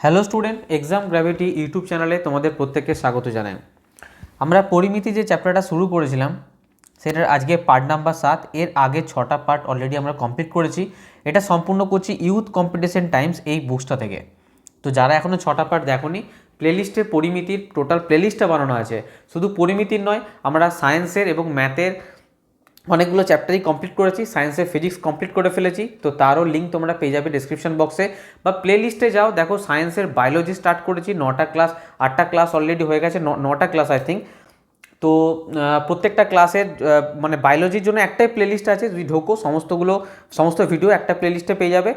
Hello student, exam gravity YouTube চ্যানেলে তোমাদের প্রত্যেককে স্বাগত জানাই। আমরা পরিমিতি যে চ্যাপ্টারটা শুরু করেছিলাম সেটার আজকে পার্ট নাম্বার 7। এর আগে 6টা পার্ট অলরেডি আমরা কমপ্লিট করেছি। এটা সম্পূর্ণ করছি ইউথ কম্পিটিশন টাইমস এই বুকসটা থেকে। তো যারা এখনও 6টা পার্ট দেখোনি, প্লেলিস্টে পরিমিতির টোটাল প্লেলিস্টটা বানানো আছে। শুধু পরিমিতির নয়, আমরা সায়েন্সের এবং ম্যাথের অনেকগুলো চ্যাপ্টারই কমপ্লিট করেছি, সায়েন্সের ফিজিক্স কমপ্লিট করে ফেলেছি। তো তারও লিঙ্ক তোমরা পেয়ে যাবে ডিসক্রিপশন বক্সে, বা প্লে লিস্টে যাও, দেখো সায়েন্সের বায়োলজি স্টার্ট করেছি 9টা ক্লাস, 8টা ক্লাস অলরেডি হয়ে গেছে, 9টা ক্লাস আই থিঙ্ক। তো প্রত্যেকটা ক্লাসের মানে বায়োলজির জন্য একটাই প্লেলিস্ট আছে, যদি ঢোকো সমস্ত ভিডিও একটা প্লেলিস্টে পেয়ে যাবে।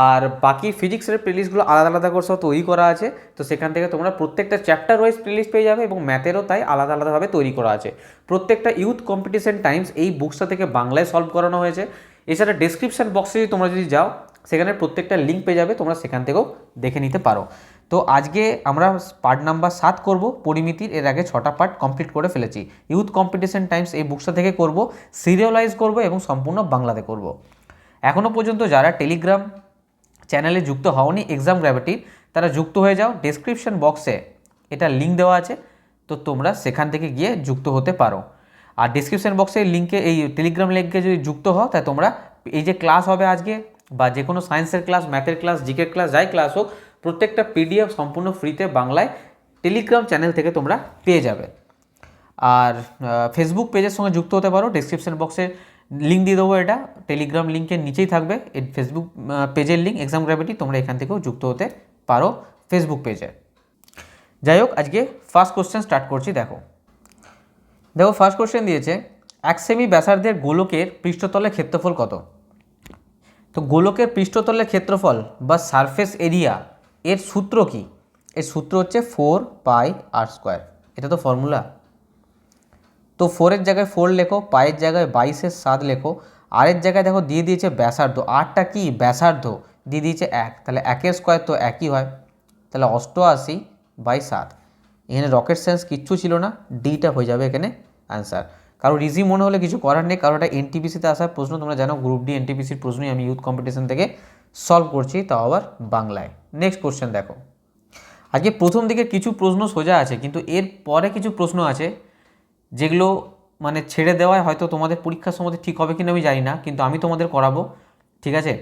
আর বাকি ফিজিক্সের প্লেলিস্টগুলো আলাদা আলাদা করে সব তৈরি করা আছে। তো সেখান থেকে তোমরা প্রত্যেকটা চ্যাপ্টার ওয়াইজ প্লেলিস্ট পেয়ে যাবে, এবং ম্যাথেরও তাই আলাদা আলাদাভাবে তৈরি করা আছে। প্রত্যেকটা ইউথ কম্পিটিশন টাইমস এই বুকসটা থেকে বাংলায় সলভ করানো হয়েছে। এছাড়া ডেসক্রিপশন বক্সে তোমরা যদি যাও, সেখানে প্রত্যেকটা লিঙ্ক পেয়ে যাবে, তোমরা সেখান থেকেও দেখে নিতে পারো। তো আজকে আমরা পার্ট নাম্বার 7 করব পরিমিতির। এর আগে 6টা পার্ট কমপ্লিট করে ফেলেছি। ইউথ কম্পিটিশন টাইমস এই বুকসটা থেকে করব, সিরিয়ালাইজ করব এবং সম্পূর্ণ বাংলাতে করব। এখনও পর্যন্ত যারা টেলিগ্রাম চ্যানেলে যুক্ত হওনি এক্সাম গ্র্যাভিটির, তারা যুক্ত হয়ে যাও। ডেসক্রিপশন বক্সে এটা লিঙ্ক দেওয়া আছে, তো তোমরা সেখান থেকে গিয়ে যুক্ত হতে পারো। আর ডিসক্রিপশন বক্সে লিঙ্কে, এই টেলিগ্রাম লিঙ্কে যদি যুক্ত হও, তাই তোমরা এই যে ক্লাস হবে আজকে, বা যে কোনো সায়েন্সের ক্লাস, ম্যাথের ক্লাস, জিকের ক্লাস, যাই ক্লাস হোক, প্রত্যেকটা পিডিএফ সম্পূর্ণ ফ্রিতে বাংলায় টেলিগ্রাম চ্যানেল থেকে তোমরা পেয়ে যাবে। আর ফেসবুক পেজের সঙ্গে যুক্ত হতে পারো। ডিসক্রিপশন বক্সে লিঙ্ক দিয়ে দেবো, এটা টেলিগ্রাম লিঙ্কের নিচেই থাকবে এই ফেসবুক পেজের লিঙ্ক এক্সাম গ্র্যাভিটি। তোমরা এখান থেকেও যুক্ত হতে পারো ফেসবুক পেজে। যাই হোক, আজকে ফার্স্ট কোশ্চেন স্টার্ট করছি। দেখো ফার্স্ট কোশ্চেন দিয়েছে, 1 সেমি ব্যাসার্ধের গোলকের পৃষ্ঠতলের ক্ষেত্রফল কত? তো গোলকের পৃষ্ঠতলের ক্ষেত্রফল বা সারফেস এরিয়া এর সূত্র কি? এর সূত্র হচ্ছে 4πr²। এটা তো ফর্মুলা। তো 4-এর জায়গায় 4 লেখো, পায়ের জায়গায় 22-7 লেখো, আরের জায়গায় দেখো দিয়ে দিয়েছে ব্যাসার্ধ। আরটা কি? ব্যাসার্ধ। দিয়ে দিয়েছে 1, তাহলে 1-এর স্কোয়ার তো একই হয়, তাহলে 88/7। এখানে রকেট সায়েন্স কিচ্ছু ছিল না, ডিটা হয়ে যাবে এখানে অ্যান্সার। কারোর ইজি মনে হলে কিছু করার নেই, কারণ এটা এনটিপিসিতে আসার প্রশ্ন। তোমরা জানো গ্রুপ ডি এনটিপিসির প্রশ্নই আমি ইউথ কম্পিটিশন থেকে সলভ করছি, তাও আবার বাংলায়। নেক্সট কোশ্চেন দেখো। আজকে প্রথম দিকে কিছু প্রশ্ন সোজা আছে, কিন্তু এর পরে কিছু প্রশ্ন আছে যেগুলো মানে ছেড়ে দেওয়ায় হয়তো তোমাদের পরীক্ষার সময় ঠিক হবে কিনা আমি জানি না, কিন্তু আমি তোমাদের করাবো, ঠিক আছে?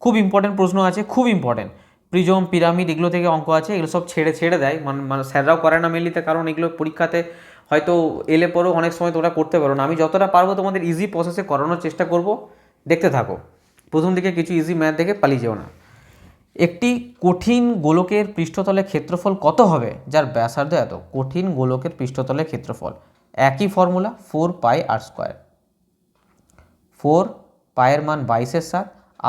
খুব ইম্পর্টেন্ট প্রশ্ন আছে, খুব ইম্পর্টেন্ট। প্রিজম, পিরামিড, এগুলো থেকে অঙ্ক আছে, এগুলো সব ছেড়ে দেয়, মানে স্যাররাও করে না মেনলিতে, কারণ এগুলো পরীক্ষাতে হয়তো এলে পরেও অনেক সময় তোমরা করতে পারো না। আমি যতটা পারবো তোমাদের ইজি প্রসেসে করানোর চেষ্টা করব, দেখতে থাকো। প্রথম দিকে কিছু ইজি ম্যাথ দেখে পালিয়ে যেও না। একটি কঠিন গোলকের পৃষ্ঠতলের ক্ষেত্রফল কত হবে যার ব্যাসার্ধ এত? কঠিন গোলকের পৃষ্ঠতলের ক্ষেত্রফল একই ফর্মুলা, 4πr²। 4 পায়ের মান 22-7,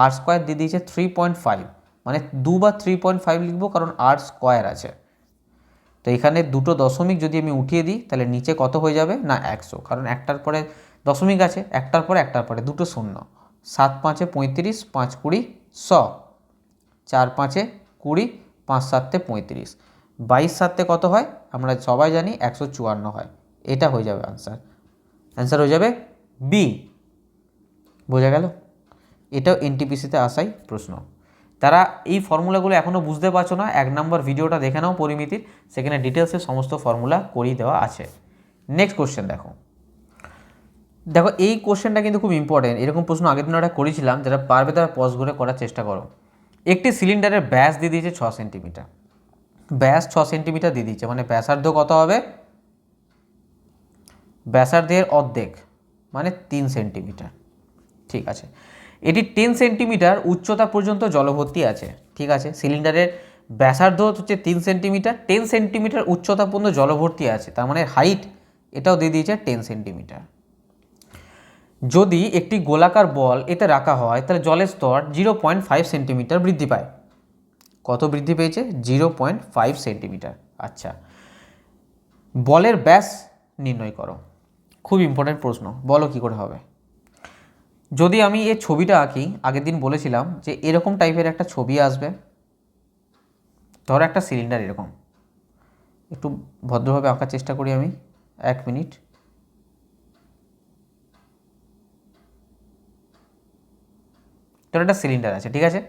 r² দিয়ে দিয়েছে 3.5, মানে 2 বা 3.5 লিখবো, কারণ r² আছে। তো এখানে দুটো দশমিক যদি আমি উঠিয়ে দিই, তাহলে নিচে কত হয়ে যাবে না 100, কারণ একটার পরে দশমিক আছে, একটার পরে দুটো শূন্য। 7×5 = 35, 5×20 100, 4×5 = 20, 5×7 = 35, 22×7 কত হয় আমরা সবাই জানি 154 হয়। এটা হয়ে যাবে অ্যান্সার হয়ে যাবে বি। বোঝা গেল? এটাও এনটিপিসিতে আসাই প্রশ্ন। তারা এই ফর্মুলাগুলো এখনও বুঝতে পারছো না, 1 নম্বর ভিডিওটা দেখে নাও পরিমিতির, সেখানে ডিটেলসে সমস্ত ফর্মুলা করিয়ে দেওয়া আছে। নেক্সট কোশ্চেন দেখো। এই কোশ্চেনটা কিন্তু খুব ইম্পর্টেন্ট। এরকম প্রশ্ন আগের দিন আমরা করেছিলাম, যারা পারবে তারা পজ করে করার চেষ্টা করো। একটি সিলিন্ডারের ব্যাস দিয়ে দিয়েছে 6 সেন্টিমিটার, ব্যাস 6 সেন্টিমিটার দিয়ে দিয়েছে, মানে ব্যাসার্ধ কত হবে? ব্যাসার্ধের অর্ধেক মানে 3 সেন্টিমিটার, ঠিক আছে। এটি 10 সেন্টিমিটার উচ্চতা পর্যন্ত জলভর্তি আছে, ঠিক আছে। সিলিন্ডারের ব্যাসার্ধ হচ্ছে 3 সেন্টিমিটার, 10 সেন্টিমিটার উচ্চতা পর্যন্ত জলভর্তি আছে, তার মানে হাইট এটাও দিয়ে দিয়েছে 10 সেন্টিমিটার। যদি একটি গোলাকার বল এতে রাখা হয়, তাহলে জলের স্তর 0.5 সেন্টিমিটার বৃদ্ধি পায়। কত বৃদ্ধি পেয়েছে? 0.5 সেন্টিমিটার। আচ্ছা, বলের ব্যাস নির্ণয় করো। খুব ইম্পর্টেন্ট প্রশ্ন, বলো কী করে হবে। যদি আমি এই ছবিটা আঁকি, আগের দিন বলেছিলাম যে এরকম টাইপের একটা ছবি আসবে। ধরো একটা সিলিন্ডার এরকম, একটু ভদ্রভাবে আঁকার চেষ্টা করি আমি, 1 মিনিট। ধরো একটা সিলিন্ডার আছে, ঠিক আছে।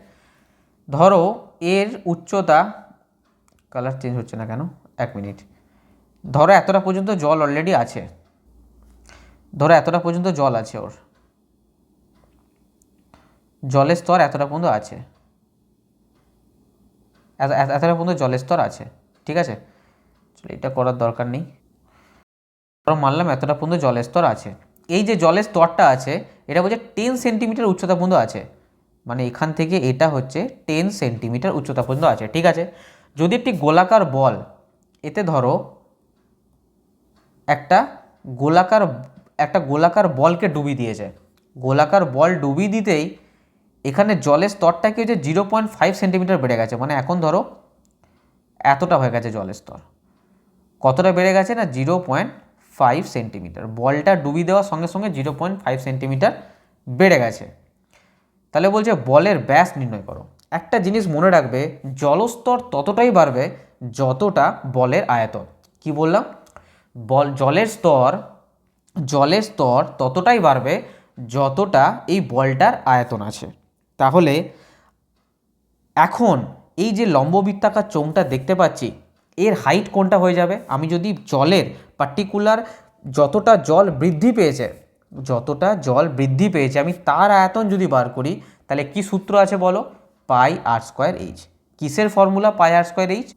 ধরো এর উচ্চতা কালার চেঞ্জ হচ্ছে না কেন, 1 মিনিট। ধরো এতটা পর্যন্ত জল অলরেডি আছে, ধরো এতটা পর্যন্ত জল আছে, ওর জলের স্তর এতটা পর্যন্ত আছে, এতটা পর্যন্ত জলের স্তর আছে, ঠিক আছে। চলো এটা করার দরকার নেই, ধরো মানলাম এতটা পর্যন্ত জলের স্তর আছে। এই যে জলের স্তরটা আছে এটা বলছে 10 সেন্টিমিটার উচ্চতা পর্যন্ত আছে, মানে এখান থেকে এটা হচ্ছে 10 সেন্টিমিটার উচ্চতা পর্যন্ত আছে, ঠিক আছে। যদি একটি গোলাকার বল, এতে ধরো একটা গোলাকার বলকে ডুবিয়ে দিয়েছে, গোলাকার বল ডুবিয়ে দিতেই এখানে জলের স্তরটা কি হচ্ছে 0.5 সেন্টিমিটার বেড়ে গেছে, মানে এখন ধরো এতটা হয়ে গেছে জলের স্তর। কতটা বেড়ে গেছে না 0.5 সেন্টিমিটার, বলটা ডুবিয়ে দেওয়ার সঙ্গে সঙ্গে 0.5 সেন্টিমিটার বেড়ে গেছে। তাহলে বলছে বলের ব্যাস নির্ণয় করো। একটা জিনিস মনে রাখবে, জলস্তর ততটাই বাড়বে যতটা বলের আয়তন। কি বললাম? জলের স্তর ততটাই বাড়বে যতটা এই বলটার আয়তন আছে। তাহলে এখন এই যে লম্ববৃত্তাকার চোঙটা দেখতে পাচ্ছি, এর হাইট কোনটা হয়ে যাবে? আমি যদি জলের পার্টিকুলার যতটা জল বৃদ্ধি পেয়েছে আমি তার আয়তন যদি বার করি, তাহলে কি সূত্র আছে বলো? পাই আর স্কোয়ার এইচ। কিসের ফর্মুলা পাই আর স্কোয়ার এইচ?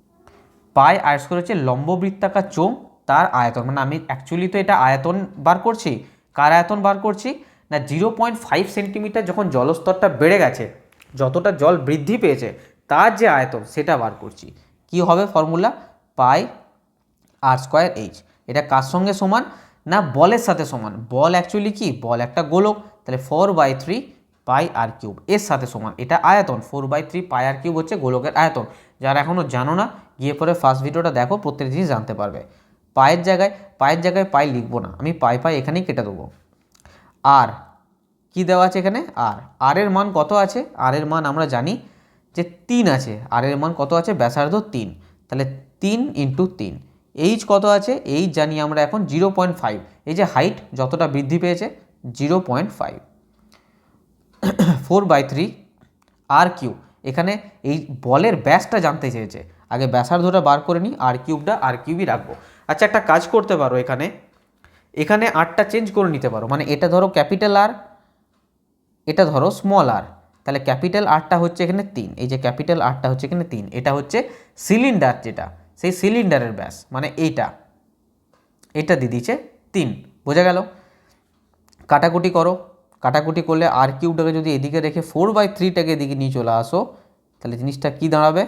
পাই আর স্কোয়ার হচ্ছে লম্ববৃত্তাকার চোঙ তার আয়তন, মানে আমি অ্যাকচুয়ালি তো এটা আয়তন বার করছি। কার আয়তন বার করছি না 0.5 সেন্টিমিটার যখন জলস্তরটা বেড়ে গেছে, যতটা জল বৃদ্ধি পেয়েছে তার যে আয়তন সেটা বার করছি। কি হবে ফর্মুলা? পাই আর স্কোয়ার এইচ। এটা কার সঙ্গে সমান না বলের সাথে সমান। বল অ্যাকচুয়ালি কি? বল একটা গোলক, তাহলে 4/3 পাই আর কিউব এর সাথে সমান। এটা আয়তন, 4/3 পাই আর কিউব হচ্ছে গোলকের আয়তন। যারা এখনও জানো না গিয়ে পরে ফার্স্ট ভিডিওটা দেখো, প্রত্যেক জিনিস জানতে পারবে। পায়ের জায়গায় পাই লিখবো না, আমি পাই এখানেই কেটে দেবো। আর কি দেওয়া আছে এখানে? আর এর মান কত আছে? আর এর মান আমরা জানি যে 3 আছে। আর এর মান কত আছে? ব্যাসার্ধ 3, তাহলে 3 × 3। এইচ কত আছে? এইচ জানি আমরা এখন 0.5। এই যে হাইট যতটা বৃদ্ধি পেয়েছে 0.5, 4/3 আর কিউব। এখানে এই বলের ব্যাসটা জানতে চেয়েছে, আগে ব্যাসার্ধটা বার করে নিই, আর কিউবই রাখবো। আচ্ছা একটা কাজ করতে পারো, এখানে আরটা চেঞ্জ করে নিতে পারো, মানে এটা ধরো ক্যাপিটাল আর, এটা ধরো স্মল আর, তাহলে ক্যাপিটাল আরটা হচ্ছে এখানে 3, এই যে ক্যাপিটাল আরটা হচ্ছে এখানে 3, এটা হচ্ছে সিলিন্ডার, যেটা সেই সিলিন্ডারের ব্যাস, মানে এটা দিয়ে দিচ্ছে 3। বোঝা গেল? কাটাকুটি করলে আর কিউবটাকে যদি এদিকে রেখে 4/3টাকে এদিকে নিয়ে চলে আসো, তাহলে জিনিসটা কি দাঁড়াবে?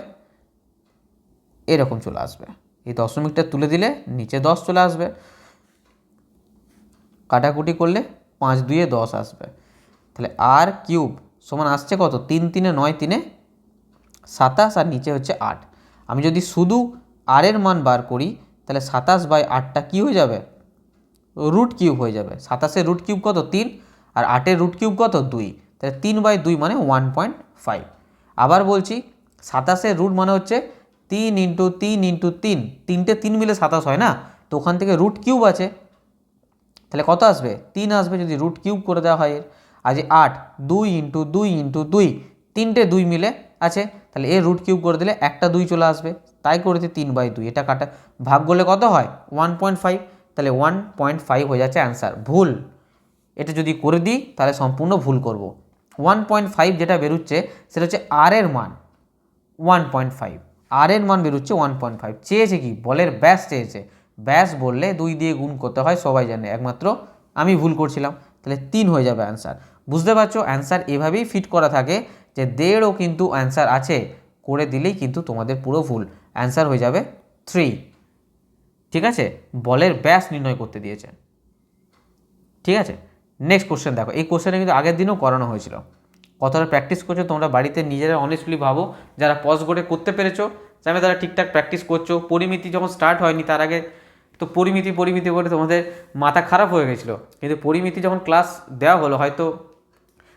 এরকম চলে আসবে। এই দশমিকটা তুলে দিলে নিচে 10 চলে আসবে। কাটাকুটি করলে 5 × 2 = 10 আসবে। তাহলে আর কিউব সমান আসছে কত? 3 × 3 = 9, 3 × 27, আর নিচে হচ্ছে 8। আমি যদি শুধু আর এর মান বার করি, তাহলে 27/8টা কী হয়ে যাবে? রুট কিউব হয়ে যাবে। 27-এর রুট কিউব কত? 3, আর 8-এর রুট কিউব কত? 2। তাহলে 3/2 মানে 1.5। আবার বলছি, 27-এর রুট মানে হচ্ছে 3 × 3 × 3, 3টে 3 মিলে 27 হয় না, তো ওখান থেকে রুট কিউব আছে, তাহলে কত আসবে? 3 আসবে যদি রুট কিউব করে দেওয়া হয় এর। আর যে 8, 2 × 2 × 2, 3টে 2 মিলে আছে, তাহলে এর রুট কিউব করে দিলে একটা 2 চলে আসবে, তাই করেছে 3/2। এটা কাটা ভাগ করলে কত হয়? 1.5, তাহলে 1.5 হয়ে যাচ্ছে অ্যান্সার। ভুল, এটা যদি করে দিই তাহলে সম্পূর্ণ ভুল করব। 1.5 যেটা বেরোচ্ছে সেটা হচ্ছে আর এর মান 1.5, আর এর মান বেরোচ্ছে 1.5। চেয়েছে কি? বলের ব্যাস চেয়েছে। ব্যাস বললে 2 দিয়ে গুণ করতে হয়, সবাই জানে, একমাত্র আমি ভুল করছিলাম। তাহলে 3 হয়ে যাবে অ্যান্সার। বুঝতে পারছো? অ্যান্সার এভাবেই ফিট করা থাকে যে 1.5ও কিন্তু অ্যান্সার আছে, করে দিলেই কিন্তু তোমাদের পুরো ভুল। অ্যান্সার হয়ে যাবে 3। ঠিক আছে? বলের ব্যাস নির্ণয় করতে দিয়েছে। ঠিক আছে, নেক্সট কোশ্চেন দেখো। এই কোশ্চেনে কিন্তু আগের দিনও করানো হয়েছিল। কতটা প্র্যাকটিস করছো তোমরা বাড়িতে নিজেরা অনেস্টলি ভাবো। যারা পজ করে করতে পেরেছো, জানো তারা ঠিকঠাক প্র্যাকটিস করছো। পরিমিতি যখন স্টার্ট হয়নি তার আগে তো পরিমিতি করে তোমাদের মাথা খারাপ হয়ে গেছিলো, কিন্তু পরিমিতি যখন ক্লাস দেওয়া হলো, হয়তো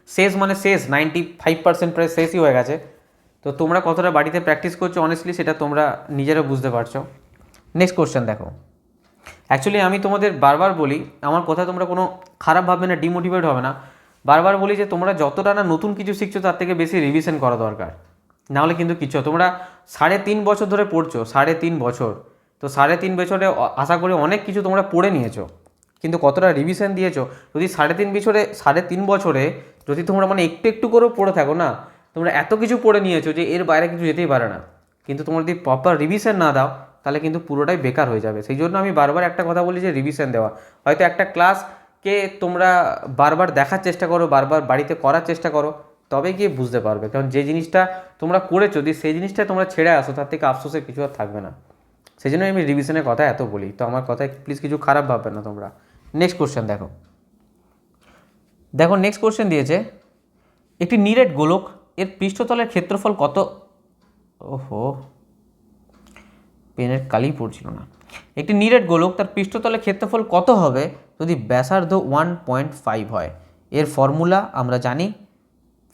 শেষ 95% প্রায় শেষই হয়ে গেছে। তো তোমরা কতটা বাড়িতে প্র্যাকটিস করছো অনেস্টলি সেটা তোমরা নিজেরা বুঝতে পারছো। নেক্সট কোশ্চেন দেখো। অ্যাকচুয়ালি আমি তোমাদের বারবার বলি, আমার কথা তোমরা কোনো খারাপ ভাববে না, ডিমোটিভেট হবে না। বারবার বলি যে তোমরা যতটা না নতুন কিছু শিখছো তার থেকে বেশি রিভিশন করা দরকার, নাহলে কিন্তু কিছু তোমরা 3.5 বছর ধরে পড়ছো, 3.5 বছর, তো 3.5 বছরে আশা করি অনেক কিছু তোমরা পড়ে নিয়েছো, কিন্তু কতটা রিভিশন দিয়েছো? যদি 3.5 বছরে যদি তোমরা মানে একটু একটু করেও পড়ে থাকো না, তোমরা এত কিছু পড়ে নিয়েছো যে এর বাইরে কিছু যেতেই পারে না। কিন্তু তোমরা যদি প্রপার রিভিশন না দাও তাহলে কিন্তু পুরোটাই বেকার হয়ে যাবে। সেই জন্য আমি বারবার একটা কথা বলি যে রিভিশন দেওয়া। হয়তো একটা ক্লাসকে তোমরা বারবার দেখার চেষ্টা করো, বারবার বাড়িতে করার চেষ্টা করো, তবে গিয়ে বুঝতে পারবে। কারণ যে জিনিসটা তোমরা করেছো, যদি সেই জিনিসটা তোমরা ছেড়ে আসো, তার থেকে আফসোসের কিছু আর থাকবে না। সেই জন্য আমি রিভিশনের কথা এত বলি। তো আমার কথায় প্লিজ কিছু খারাপ ভাববে না তোমরা। নেক্সট কোশ্চেন দেখো। নেক্সট কোশ্চেন দিয়েছে, একটি নিরেট গোলক এর পৃষ্ঠতলের ক্ষেত্রফল কত? ওহো, পেনের কালি পড়ছিল না। একটি নিরেট গোলক তার পৃষ্ঠতলের ক্ষেত্রফল কত হবে যদি ব্যাসার্ধ 1.5 হয়? এর ফর্মুলা আমরা জানি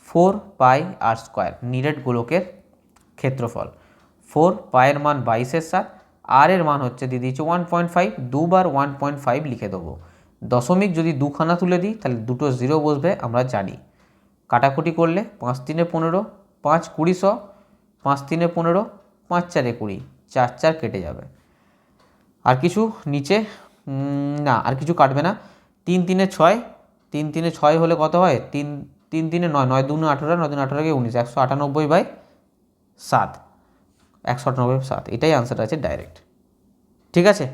4πr²। নিরেট গোলকের ক্ষেত্রফল 4π এর মান 22/7, আর এর মান হচ্ছে দিয়ে দিয়েছে 1.5, দুবার 1.5 লিখে দেবো। দশমিক যদি দুখানা তুলে দিই তাহলে দুটো জিরো বসবে, আমরা জানি। কাটাকুটি করলে 5 3 15, 5 20 100, 5 3 15, 5 4 20, 4 4 কেটে যাবে। আর কিছু নিচে না, আর কিছু কাটবে না। 3 3 6, 3 3 6 হলে কত হয়? 3 3 3 9, 9 2 18, 9 2 18 19, 198/7, 198/7, এটাই আনসার আছে ডাইরেক্ট। ঠিক আছে?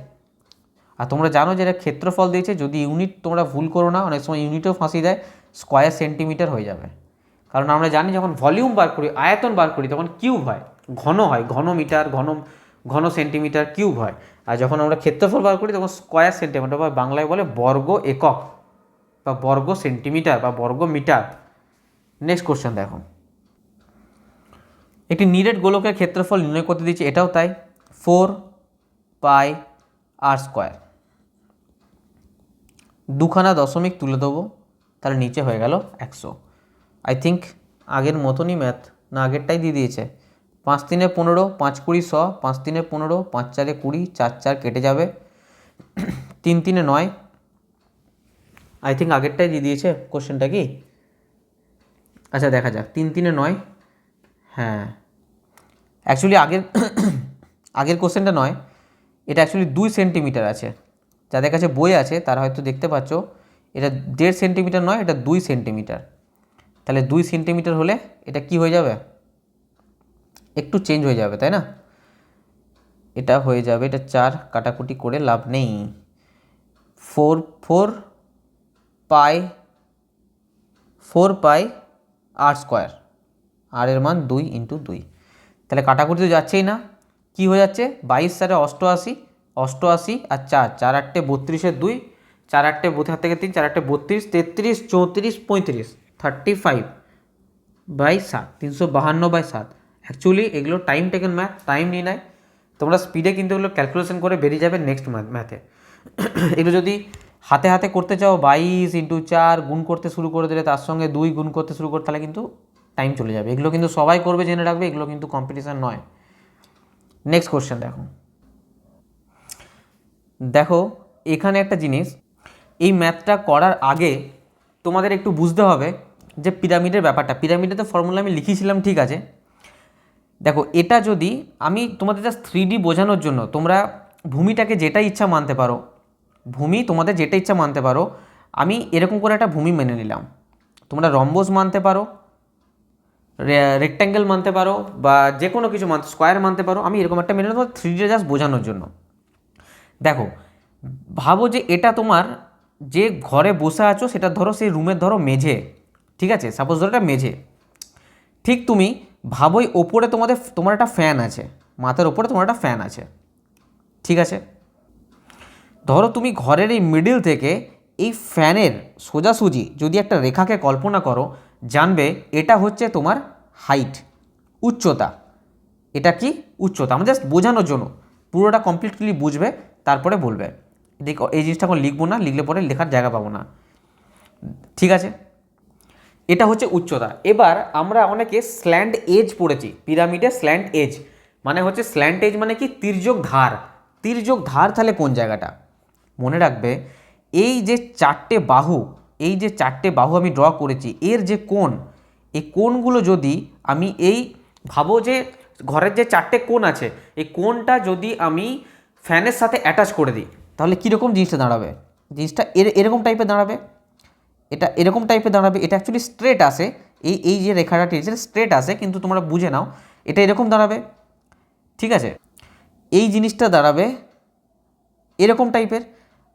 আর তোমরা জানো যে এটা ক্ষেত্রফল দিয়েছে, যদি ইউনিট তোমরা ভুল করো না, অনেক সময় ইউনিটও ফাঁসি দেয়, স্কোয়ার সেন্টিমিটার হয়ে যাবে। কারণ আমরা জানি যখন ভলিউম বার করি, আয়তন বার করি, তখন কিউব হয়, ঘন হয়, ঘন মিটার, ঘন সেন্টিমিটার, কিউব হয়। আর যখন আমরা ক্ষেত্রফল বার করি তখন স্কোয়ার সেন্টিমিটার, বা বাংলায় বলে বর্গ একক, বা বর্গ সেন্টিমিটার, বা বর্গ মিটার। নেক্সট কোশ্চেন দেখো, একটি নিরেট গোলকের ক্ষেত্রফল নির্ণয় করতে দিচ্ছে, এটাও তাই, 4πr²। দুখানা দশমিক তুলে দেবো, তাহলে নিচে হয়ে গেল 100। আই থিঙ্ক আগের মতনই ম্যাথ, না আগেরটাই দিয়ে দিয়েছে। 5 3 15, 5 20 100, 5 3 15, 5 4 20, 4 4 কেটে যাবে, 3 3 9। আই থিঙ্ক আগেরটাই দিয়ে দিয়েছে। কোশ্চেনটা কি? আচ্ছা দেখা যাক। 3 3 9, হ্যাঁ অ্যাকচুয়ালি আগের কোশ্চেনটা নয়, এটা অ্যাকচুয়ালি 2 সেন্টিমিটার আছে। যাদের কাছে বই আছে তারা হয়তো দেখতে পাচ্ছ, এটা 1.5 সেন্টিমিটার নয়, এটা 2 সেন্টিমিটার। তাহলে 2 সেন্টিমিটার হলে এটা কি হয়ে যাবে? একটু চেঞ্জ হয়ে যাবে, তাই না? এটা হয়ে যাবে, এটা 4 কাটাকুটি করে লাভ নেই, 4πr², আর এর মান 2 × 2। তাহলে কাটাকুটি তো যাচ্ছেই না, কি হয়ে যাচ্ছে? 22 4 88, 88 আর 4 4 8 32 2, 4 8 32 থেকে 3, 4 8 32, 33 34 35, 35/7, 352/7। অ্যাকচুয়ালি এগুলো টাইম টেকেন ম্যাথ, টাইম নিয়ে নেয়। তোমরা স্পিডে কিন্তু এগুলো ক্যালকুলেশন করে বেরিয়ে যাবে নেক্সট ম্যাথে। এগুলো যদি হাতে হাতে করতে চাও, 22 × 4 গুণ করতে শুরু করে দিলে, তার সঙ্গে 2 গুণ করতে শুরু করতে, তাহলে কিন্তু টাইম চলে যাবে। এগুলো কিন্তু সবাই করবে, জেনে রাখবে, এগুলো কিন্তু কম্পিটিশান নয়। নেক্সট কোশ্চেন দেখো এখানে একটা জিনিস, এই ম্যাথটা করার আগে তোমাদের একটু বুঝতে হবে যে পিরামিডের ব্যাপারটা। পিরামিডের তো ফর্মুলা আমি লিখিয়েছিলাম, ঠিক আছে। দেখো এটা যদি আমি তোমাদের জাস্ট 3D বোঝানোর জন্য, তোমরা ভূমিটাকে যেটা ইচ্ছা মানতে পারো, ভূমি তোমাদের যেটা ইচ্ছা মানতে পারো। আমি এরকম করে একটা ভূমি মেনে নিলাম, তোমরা রম্বস মানতে পারো, রেক্ট্যাঙ্গেল মানতে পারো, বা যে কোনো কিছু স্কোয়ার মানতে পারো। আমি এরকম একটা মেনে নেবো 3D জাস্ট বোঝানোর জন্য। দেখো ভাবো যে এটা তোমার যে ঘরে বসে আছো, সেটা ধরো সেই রুমের ধরো মেঝে, ঠিক আছে, সাপোজ ধরো এটা মেঝে। ঠিক তুমি ভাবোই ওপরে তোমার একটা ফ্যান আছে, মাথার ওপরে তোমার একটা ফ্যান আছে, ঠিক আছে। ধরো তুমি ঘরের এই মিডিল থেকে এই ফ্যানের সোজাসুজি যদি একটা রেখাকে কল্পনা করো, জানবে এটা হচ্ছে তোমার হাইট, উচ্চতা। এটা কি? উচ্চতা। আমরা জাস্ট বোঝানোর জন্য, পুরোটা কমপ্লিটলি বুঝবে তারপরে বলবে। দেখো এই জিনিসটা এখন লিখবো না, লিখলে পরে লেখার জায়গা পাবো না, ঠিক আছে। এটা হচ্ছে উচ্চতা। এবার আমরা অনেকে স্ল্যান্ট এজ পড়েছি, পিরামিডে স্ল্যান্ট এজ মানে হচ্ছে, স্ল্যান্ট এজ মানে কি? তির্যক ধার। তির্যক ধার তাহলে কোন জায়গাটা? মনে রাখবে এই যে 4টে বাহু, এই যে 4টে বাহু আমি ড্র করেছি, এর যে কোণ, এই কোণগুলো যদি আমি এই ভাবো যে ঘরের যে 4টে কোণ আছে এই কোণটা যদি আমি ফ্যানের সাথে অ্যাটাচ করে দিই তাহলে কীরকম জিনিসটা দাঁড়াবে, জিনিসটা এরকম টাইপের দাঁড়াবে, এটা এরকম টাইপের দাঁড়াবে। এটা অ্যাকচুয়ালি স্ট্রেট আসে, এই যে রেখাটা টেনেছে স্ট্রেট আসে, কিন্তু তোমরা বুঝে নাও এটা এরকম দাঁড়াবে, ঠিক আছে। এই জিনিসটা দাঁড়াবে এরকম টাইপের,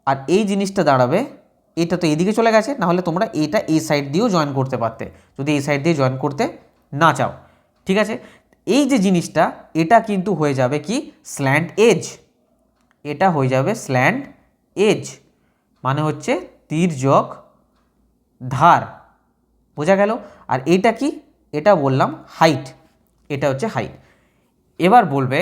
আর এই জিনিসটা দাঁড়াবে, এটা তো এইদিকে চলে গেছে, নাহলে তোমরা এটা এই সাইড দিয়েও জয়েন করতে পারতে যদি এই সাইড দিয়ে জয়েন করতে না চাও, ঠিক আছে। এই যে জিনিসটা এটা কিন্তু হয়ে যাবে কি স্ল্যান্ট এজ, এটা হয়ে যাবে স্ল্যান্ট এজ, মানে হচ্ছে তির্যক ধার, বোঝা গেল। আর এটা কি, এটা বললাম হাইট, এটা হচ্ছে হাইট। এবার বলবে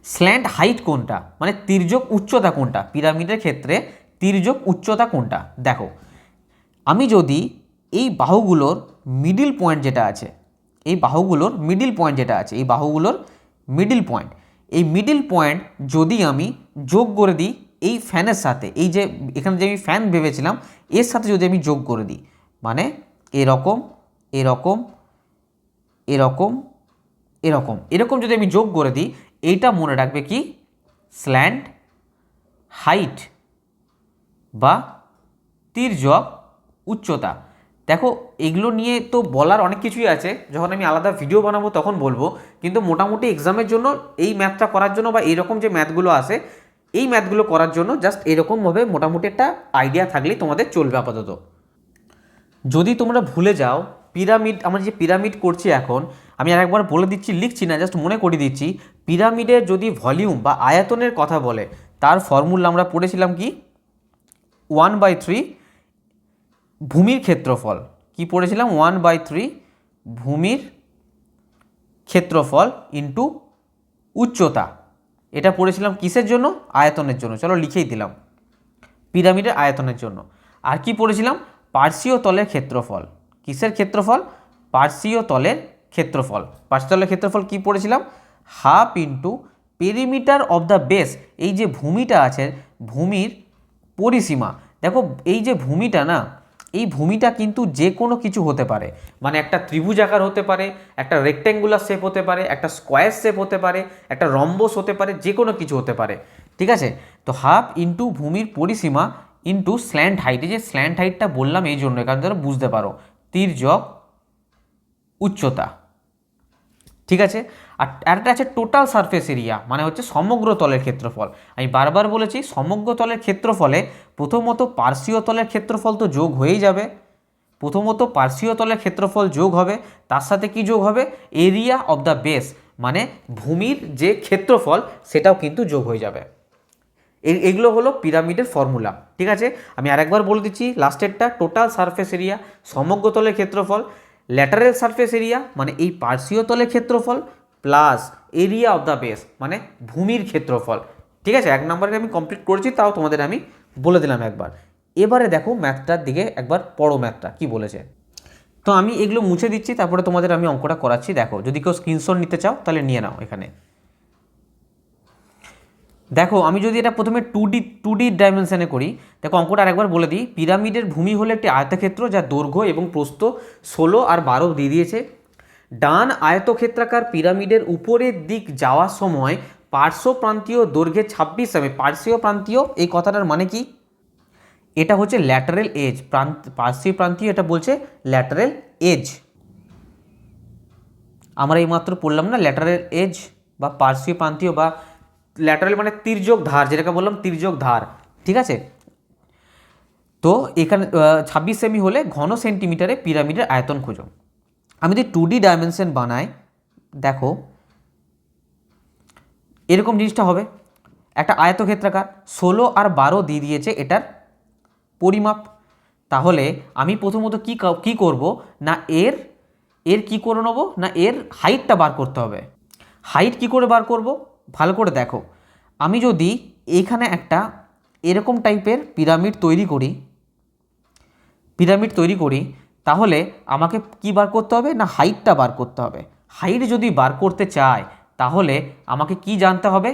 স্ল্যান্ট হাইট কোনটা, মানে তির্যক উচ্চতা কোনটা, পিরামিডের ক্ষেত্রে তির্যক উচ্চতা কোনটা। দেখো আমি যদি এই বাহুগুলোর মিডিল পয়েন্ট যেটা আছে, এই বাহুগুলোর মিডিল পয়েন্ট যেটা আছে, এই বাহুগুলোর মিডিল পয়েন্ট, এই মিডিল পয়েন্ট যদি আমি যোগ করে দিই এই ফ্যানের সাথে, এই যে এখানে যে আমি ফ্যান ভেবেছিলাম এর সাথে যদি আমি যোগ করে দিই, মানে এরকম এরকম এরকম এরকম এরকম যদি আমি যোগ করে দিই, এইটা মনে রাখবে কি স্ল্যান্ট হাইট বা তির্যক উচ্চতা। দেখো এগুলো নিয়ে তো বলার অনেক কিছুই আছে, যখন আমি আলাদা ভিডিও বানাবো তখন বলবো, কিন্তু মোটামুটি এক্সামের জন্য এই ম্যাথটা করার জন্য বা এইরকম যে ম্যাথগুলো আসে এই ম্যাথগুলো করার জন্য জাস্ট এরকমভাবে মোটামুটি একটা আইডিয়া থাকলেই তোমাদের চলবে আপাতত। যদি তোমরা ভুলে যাও পিরামিড, আমরা যে পিরামিড করছি এখন, আমি আরেকবার বলে দিচ্ছি, লিখছি না, জাস্ট মনে করিয়ে দিচ্ছি, পিরামিডের যদি ভলিউম বা আয়তনের কথা বলে তার ফর্মুলা আমরা পড়েছিলাম কি 1/3 ভূমির ক্ষেত্রফল, কি পড়েছিলাম 1/3 ভূমির ক্ষেত্রফল ইন্টু উচ্চতা। এটা পড়েছিলাম কিসের জন্য, আয়তনের জন্য, চলো লিখেই দিলাম পিরামিডের আয়তনের জন্য। আর কি পড়েছিলাম পার্শ্বীয় তলের ক্ষেত্রফল, কিসের ক্ষেত্রফল, পার্শ্বীয় তলের ক্ষেত্রফল। পার্শ্বীয় তলের ক্ষেত্রফল কি পড়েছিলাম half into perimeter of the base, এই যে ভূমিটা আছে ভূমির পরিসীমা। দেখো এই যে ভূমিটা না, এই ভূমিটা কিন্তু যে কোনো কিছু হতে পারে, মানে একটা ত্রিভুজ আকার হতে পারে, একটা রেক্ট্যাঙ্গুলার শেপ হতে পারে, একটা স্কোয়ার শেপ হতে পারে, একটা রম্বস হতে পারে, যে কোনো কিছু হতে পারে, ঠিক আছে। তো হাফ ইন্টু ভূমির পরিসীমা ইন্টু স্ল্যান্ট হাইট, এই যে স্ল্যান্ট হাইটটা বললাম এই জন্য, কারণ ধরো বুঝতে পারো তির্যক উচ্চতা, ঠিক আছে। আর একটা আছে টোটাল সারফেস এরিয়া, মানে হচ্ছে সমগ্র তলের ক্ষেত্রফল। আমি বারবার বলেছি সমগ্র তলের ক্ষেত্রফলে প্রথমত পার্শ্বীয় তলের ক্ষেত্রফল তো যোগ হয়েই যাবে, প্রথমত পার্শ্বীয় তলের ক্ষেত্রফল যোগ হবে, তার সাথে কি যোগ হবে এরিয়া অফ দ্য বেস, মানে ভূমির যে ক্ষেত্রফল সেটাও কিন্তু যোগ হয়ে যাবে। এগুলো হলো পিরামিডের ফর্মুলা, ঠিক আছে। আমি আরেকবার বলে দিচ্ছি লাস্টেরটা, টোটাল সারফেস এরিয়া সমগ্র তলের ক্ষেত্রফল, ল্যাটারাল সারফেস এরিয়া মানে এই পার্শ্বীয় তলের ক্ষেত্রফল, plus area of the base মানে ভূমির ক্ষেত্রফল, ঠিক আছে। 1 নম্বরে আমি কমপ্লিট করেছি, তাও তোমাদের আমি বলে দিলাম একবার। এবারে দেখো ম্যাথটার দিকে একবার পড়ো, ম্যাথটা কি বলেছে। তো আমি এগুলো মুছে দিচ্ছি, তারপরে তোমাদের আমি অঙ্কটা করাচ্ছি। দেখো যদি কেউ স্ক্রিনশট নিতে চাও তাহলে নিয়ে নাও এখানে। দেখো আমি যদি এটা প্রথমে টু ডি ডাইমেনশনে করি, দেখো অঙ্কটা আরেকবার বলে দিই। পিরামিডের ভূমি হলো একটি আয়তক্ষেত্র যার দৈর্ঘ্য এবং প্রস্থ 16 আর 12 দিয়ে দিয়েছে। ডান আয়তক্ষেত্রাকার পিরামিডের উপরের দিক যাওয়ার সময় পার্শ্ব প্রান্তীয় দৈর্ঘ্যে 26 সেমি, পার্শ্বীয় প্রান্তীয় এই কথাটার মানে কি, এটা হচ্ছে ল্যাটারাল এজ, পার্শ্বীয় প্রান্তীয় এটা বলছে ল্যাটারাল এজ। আমরা এইমাত্র পড়লাম না ল্যাটারাল এজ বা পার্শ্বীয় প্রান্তীয় বা ল্যাটারাল মানে তির্যক ধার, যেটাকে বললাম তির্যক ধার, ঠিক আছে। তো এখানে 26 সেমি হলে ঘন সেন্টিমিটারে পিরামিডের আয়তন খোঁজো। আমি যদি 2D ডাইমেনশন বানাই, দেখো এরকম জিনিসটা হবে, একটা আয়তক্ষেত্রাকার 16 আর 12 দিয়ে দিয়েছে এটার পরিমাপ। তাহলে আমি প্রথমত কি করব না এর কি করে নেবো না এর হাইটটা বার করতে হবে। হাইট কি করে বার করব, ভালো করে দেখো। আমি যদি এখানে একটা এরকম টাইপের পিরামিড তৈরি করি তাহলে আমাকে কি বার করতে হবে না হাইটটা বার করতে হবে। হাইট যদি বার করতে চাই তাহলে আমাকে কি জানতে হবে,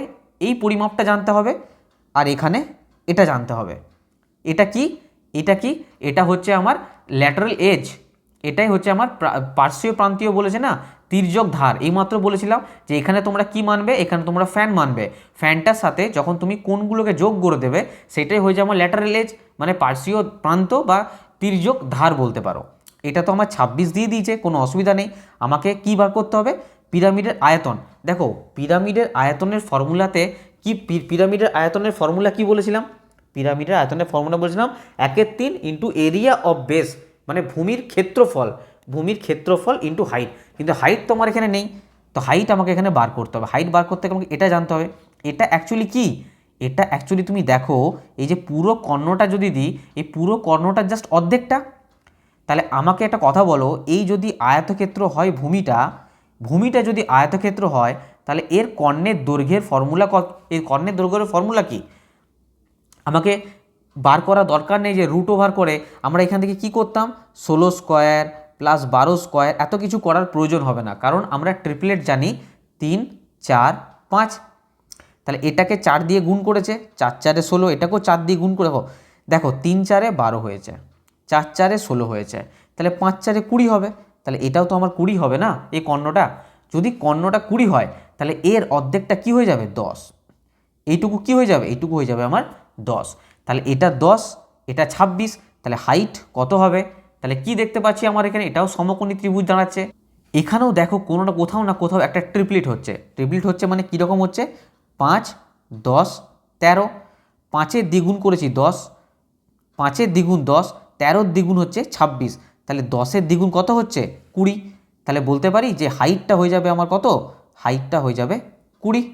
এই পরিমাপটা জানতে হবে, আর এখানে এটা জানতে হবে। এটা কি এটা হচ্ছে আমার ল্যাটারাল এজ, এটাই হচ্ছে আমার পার্শ্বীয় প্রান্তীয় বলেছে না, তির্যক ধার। এইমাত্র বলেছিলাম যে এখানে তোমরা কি মানবে, এখানে তোমরা ফ্যান মানবে। ফ্যানটার সাথে যখন তুমি কোণগুলোকে যোগ করে দেবে সেটাই হয়ে যাবে আমার ল্যাটারাল এজ, মানে পার্শ্বীয় প্রান্ত বা তির্যক ধার বলতে পারো। এটা তো আমার 26 দিয়ে দিয়েছে, কোনো অসুবিধা নেই। আমাকে কি বার করতে হবে, পিরামিডের আয়তন। দেখো পিরামিডের আয়তনের ফর্মুলাতে কি, পিরামিডের আয়তনের ফর্মুলা কি বলেছিলাম, পিরামিডের আয়তনের ফর্মুলা বলেছিলাম 1/3 ইন্টু এরিয়া অফ বেস, মানে ভূমির ক্ষেত্রফল, ভূমির ক্ষেত্রফল ইন্টু হাইট। কিন্তু হাইট তো আমার এখানে নেই, তো হাইট আমাকে এখানে বার করতে হবে। হাইট বার করতে আমাকে এটা জানতে হবে, এটা অ্যাকচুয়ালি কি, এটা অ্যাকচুয়ালি তুমি দেখো এই যে পুরো কর্ণটা যদি দিই, এই পুরো কর্ণটার জাস্ট অর্ধেকটা। তাহলে আমাকে একটা কথা বলো, এই যদি আয়তক্ষেত্র হয় ভূমিটা, ভূমিটা যদি আয়তক্ষেত্র হয় তাহলে এর কর্ণের দৈর্ঘ্যের ফর্মুলা কত, এর কর্ণের দৈর্ঘ্যের ফর্মুলা কি আমাকে বার করা দরকার নেই যে রুট ওভার করে আমরা এখান থেকে কি করতাম 16 স্কোয়ার প্লাস 12 স্কোয়ার, এত কিছু করার প্রয়োজন হবে না, কারণ আমরা ট্রিপলেট জানি 3 4 5। তাহলে এটাকে 4 দিয়ে গুণ করেছে, 4 4 এ 16, এটাকেও 4 দিয়ে গুণ করে দেখো 3 4 এ 12 হয়েছে, 4 4 এ 16 হয়েছে, তাহলে 5 4 এ 20 হবে। তাহলে এটাও তো আমার 20 হবে না, এই কর্ণটা যদি কর্ণটা 20 হয় তাহলে এর অর্ধেকটা কি হয়ে যাবে 10, এইটুকু কি হয়ে যাবে, এইটুকু হয়ে যাবে আমার 10। তাহলে এটা 10, এটা 26, তাহলে হাইট কত হবে, তাহলে কি দেখতে পাচ্ছি আমার এখানে, এটাও সমকোণী ত্রিভুজ দাঁড়াচ্ছে। এখানেও দেখো কোনোটা কোথাও না কোথাও একটা ট্রিপলেট হচ্ছে, ট্রিপলেট হচ্ছে মানে কীরকম হচ্ছে 5 10 13, 5-এর দ্বিগুণ করেছি 10, 5-এর দ্বিগুণ 10, 13-র দ্বিগুণ হচ্ছে 26, তাহলে 10-এর দ্বিগুণ কত হচ্ছে 20। তাহলে বলতে পারি যে হাইটটা হয়ে যাবে আমার কত, হাইটটা হয়ে যাবে 20।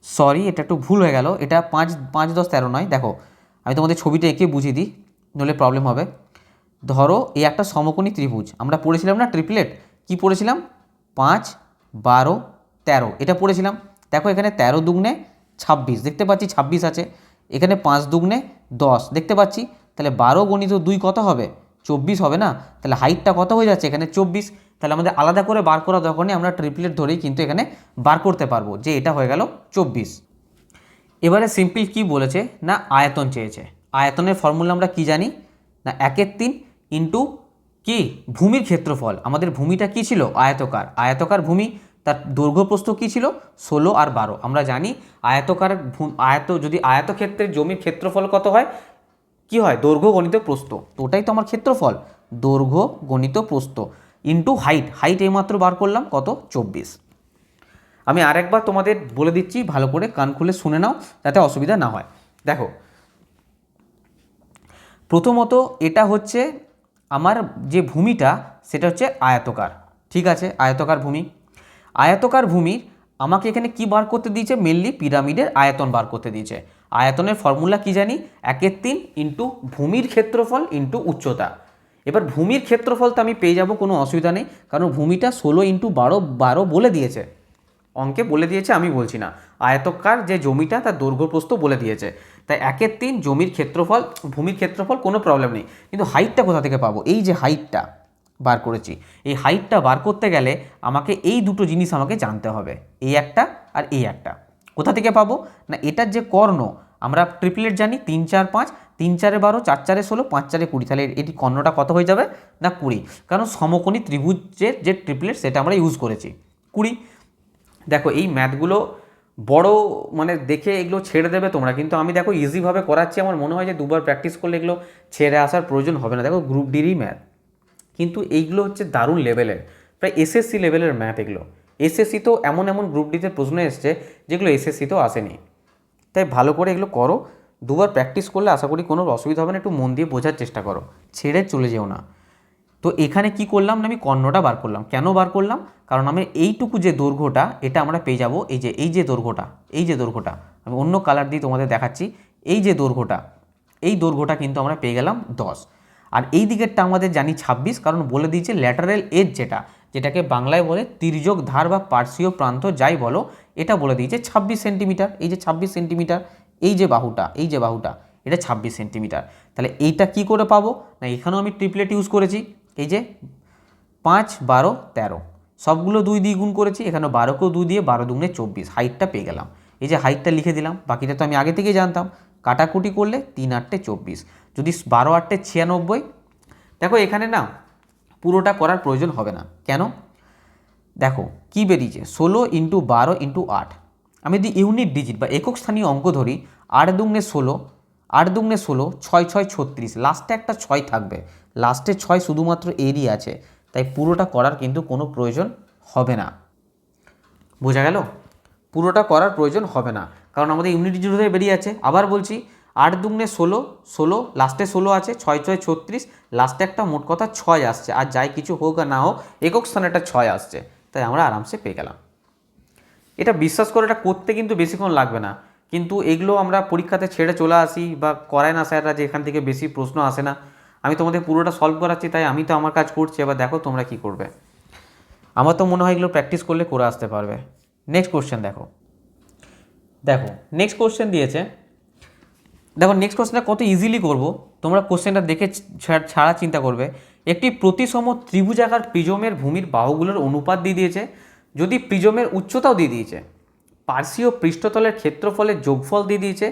সরি এটা একটু ভুল হয়ে গেল, এটা 5 5 10 13 নয়। দেখো আমি তোমাদের ছবিটা এঁকে বুঝিয়ে দিই, নইলে প্রবলেম হবে। ধরো এই একটা সমকোণী ত্রিভুজ, আমরা পড়েছিলাম না ট্রিপলেট, কি পড়েছিলাম 5 12 13, এটা পড়েছিলাম। দেখো এখানে 13 দুগুণে 26 দেখতে পাচ্ছি 26 আছে, এখানে 5 দুগুণে 10 দেখতে পাচ্ছি, তাহলে 12 গণিত 2 কত হবে 24 হবে না, তাহলে হাইটটা কত হয়ে যাচ্ছে এখানে 24। তাহলে আমাদের আলাদা করে বার করা দরকার নেই, আমরা ট্রিপলেট ধরেই কিন্তু এখানে বার করতে পারবো যে এটা হয়ে গেল 24। এবারে সিম্পল কি বলেছে না আয়তন চেয়েছে, আয়তনের ফর্মুলা আমরা কি জানি না 1/3 ইন্টু কি ভূমির ক্ষেত্রফল। আমাদের ভূমিটা কি ছিল আয়তকার, আয়তকার ভূমি, তার দৈর্ঘ্য প্রস্থ কী ছিল 16 আর 12। আমরা জানি আয়তকার যদি আয়তক্ষেত্রের জমির ক্ষেত্রফল কত হয়, কি হয় দৈর্ঘ্য গণিত প্রস্থ, তো ওটাই তো আমার ক্ষেত্রফল, দৈর্ঘ্য গণিত প্রস্থ ইন্টু হাইট, হাইট এইমাত্র বার করলাম কত 24। আমি আরেকবার তোমাদের বলে দিচ্ছি, ভালো করে কান খুলে শুনে নাও যাতে অসুবিধা না হয়। দেখো প্রথমত এটা হচ্ছে আমার যে ভূমিটা সেটা হচ্ছে আয়তকার, ঠিক আছে আয়তকার ভূমি। আয়তকার ভূমির আমাকে এখানে কি বার করতে দিয়েছে, মেনলি পিরামিডের আয়তন বার করতে দিয়েছে। আয়তনের ফর্মুলা কি জানি 1/3 ইন্টু ভূমির ক্ষেত্রফল ইন্টু উচ্চতা। এবার ভূমির ক্ষেত্রফল তো আমি পেয়ে যাব, কোনো অসুবিধা নেই, কারণ ভূমিটা 16 ইন্টু 12 বলে দিয়েছে, অঙ্কে বলে দিয়েছে, আমি বলছি না। আয়তকার যে জমিটা তার দৈর্ঘ্য প্রস্থ বলে দিয়েছে, তাই 1/3 জমির ক্ষেত্রফল, ভূমির ক্ষেত্রফল কোনো প্রবলেম নেই। কিন্তু হাইটটা কোথা থেকে পাবো, এই যে হাইটটা বার করেছি, এই হাইটটা বার করতে গেলে আমাকে এই দুটো জিনিস আমাকে জানতে হবে, এই একটা আর এই একটা। কোথা থেকে পাবো না এটার যে কর্ণ, আমরা ট্রিপলেট জানি 3 4 5, 3 4 এ 12, 4 4 এ 16, 5 4 এ 20, তাহলে এটি কর্ণটা কত হয়ে যাবে না 20, কারণ সমকোণী ত্রিভুজের যে ট্রিপলেট সেটা আমরা ইউজ করেছি 20। দেখো এই ম্যাথগুলো বড় মানে দেখে এগুলো ছেড়ে দেবে তোমরা, কিন্তু আমি দেখো ইজিভাবে করাচ্ছি, আমার মনে হয় যে দুবার প্র্যাকটিস করলে এগুলো ছেড়ে আসার প্রয়োজন হবে না। দেখো গ্রুপ ডিরই ম্যাথ, কিন্তু এইগুলো হচ্ছে দারুণ লেভেলের, প্রায় এসএসসি লেভেলের ম্যাথ এগুলো। এসএসসি তো এমন এমন গ্রুপ ডিতে প্রশ্ন এসছে যেগুলো এসএসসিতেও আসেনি, তাই ভালো করে এগুলো করো, দুবার প্র্যাকটিস করলে আশা করি কোনো অসুবিধা হবে না। একটু মন দিয়ে বোঝার চেষ্টা করো, ছেড়ে চলে যেও না। তো এখানে কি করলাম না আমি কর্ণটা বার করলাম, কেন বার করলাম, কারণ আমি এইটুকু যে দৈর্ঘ্যটা এটা আমরা পেয়ে যাব, এই যে দৈর্ঘ্যটা, এই যে দৈর্ঘ্যটা আমি অন্য কালার দিয়ে তোমাদের দেখাচ্ছি, এই যে দৈর্ঘ্যটা, এই দৈর্ঘ্যটা কিন্তু আমরা পেয়ে গেলাম 10। আর এই দিকেরটা আমাদের জানি 26, কারণ বলে দিয়েছে ল্যাটারাল এজ, যেটাকে বাংলায় বলে তির্যক ধার বা পার্শ্বীয় প্রান্ত যাই বলো, এটা বলে দিয়েছে 26 সেন্টিমিটার। এই যে 26 সেন্টিমিটার, এই যে বাহুটা, এই যে বাহুটা, এটা 26 সেন্টিমিটার। তাহলে এইটা কি করে পাবো না, এখানেও আমি ট্রিপলেট ইউজ করেছি, এই যে 5 12 13 সবগুলো 2 দিয়ে গুণ করেছি, এখানে 12কেও 2 দিয়ে 12 দুগুণে 24, হাইটটা পেয়ে গেলাম। এই যে হাইটটা লিখে দিলাম, বাকিটা তো আমি আগে থেকেই জানতাম, কাটাকুটি করলে 3 8 24, যদি 12 8 96। দেখো এখানে না পুরোটা করার প্রয়োজন হবে না। কেন? দেখো কি বেরিয়েছে, 16 ইন্টু 12 ইন্টু 8। আমি যদি ইউনিট ডিজিট বা একক স্থানীয় অঙ্ক ধরি, 8 দুগুণে 16, 8 দুগুণে 16, 6 6 36, লাস্টে একটা 6 থাকবে, লাস্টে 6 শুধুমাত্র এরই আছে, তাই পুরোটা করার কিন্তু কোনো প্রয়োজন হবে না। বোঝা গেল? পুরোটা করার প্রয়োজন হবে না, কারণ আমাদের ইউনিট ডিজিট হয়ে বেরিয়ে আছে। আবার বলছি, 8 দুগুণে 16, 16 লাস্টে 16 আছে, 6 6 36, লাস্টে একটা মোট কথা 6 আসছে, আর যাই কিছু হোক আর না হোক একক স্থানে একটা 6 আসছে, তাই আমরা আরামসে পেয়ে গেলাম। এটা বিশ্বাস করে, এটা করতে কিন্তু বেশিক্ষণ লাগবে না, কিন্তু এগুলো আমরা পরীক্ষাতে ছেড়ে চলে আসি বা করায় না স্যাররা, যে এখান থেকে বেশি প্রশ্ন আসে না। আমি তোমাদের পুরোটা সলভ করাচ্ছি, তাই আমি তো আমার কাজ করছি, এবার দেখো তোমরা কি করবে। আমার তো মনে হয় এগুলো প্র্যাকটিস করলে করে আসতে পারবে। নেক্সট কোশ্চেন দেখো, নেক্সট কোশ্চেন দিয়েছে। দেখো নেক্সট কোশ্চেনটা কত ইজিলি করব, তোমরা কোশ্চেনটা দেখে ছাড়া চিন্তা করবে। একটি প্রতিসম ত্রিভুজাকার প্রিজমের ভূমির বাহুগুলোর অনুপাত দিয়ে দিয়েছে, যদি প্রিজমের উচ্চতাও দিয়ে দিয়েছে, পার্শ্বীয় পৃষ্ঠতলের ক্ষেত্রফলের যোগফল দিয়ে দিয়েছে,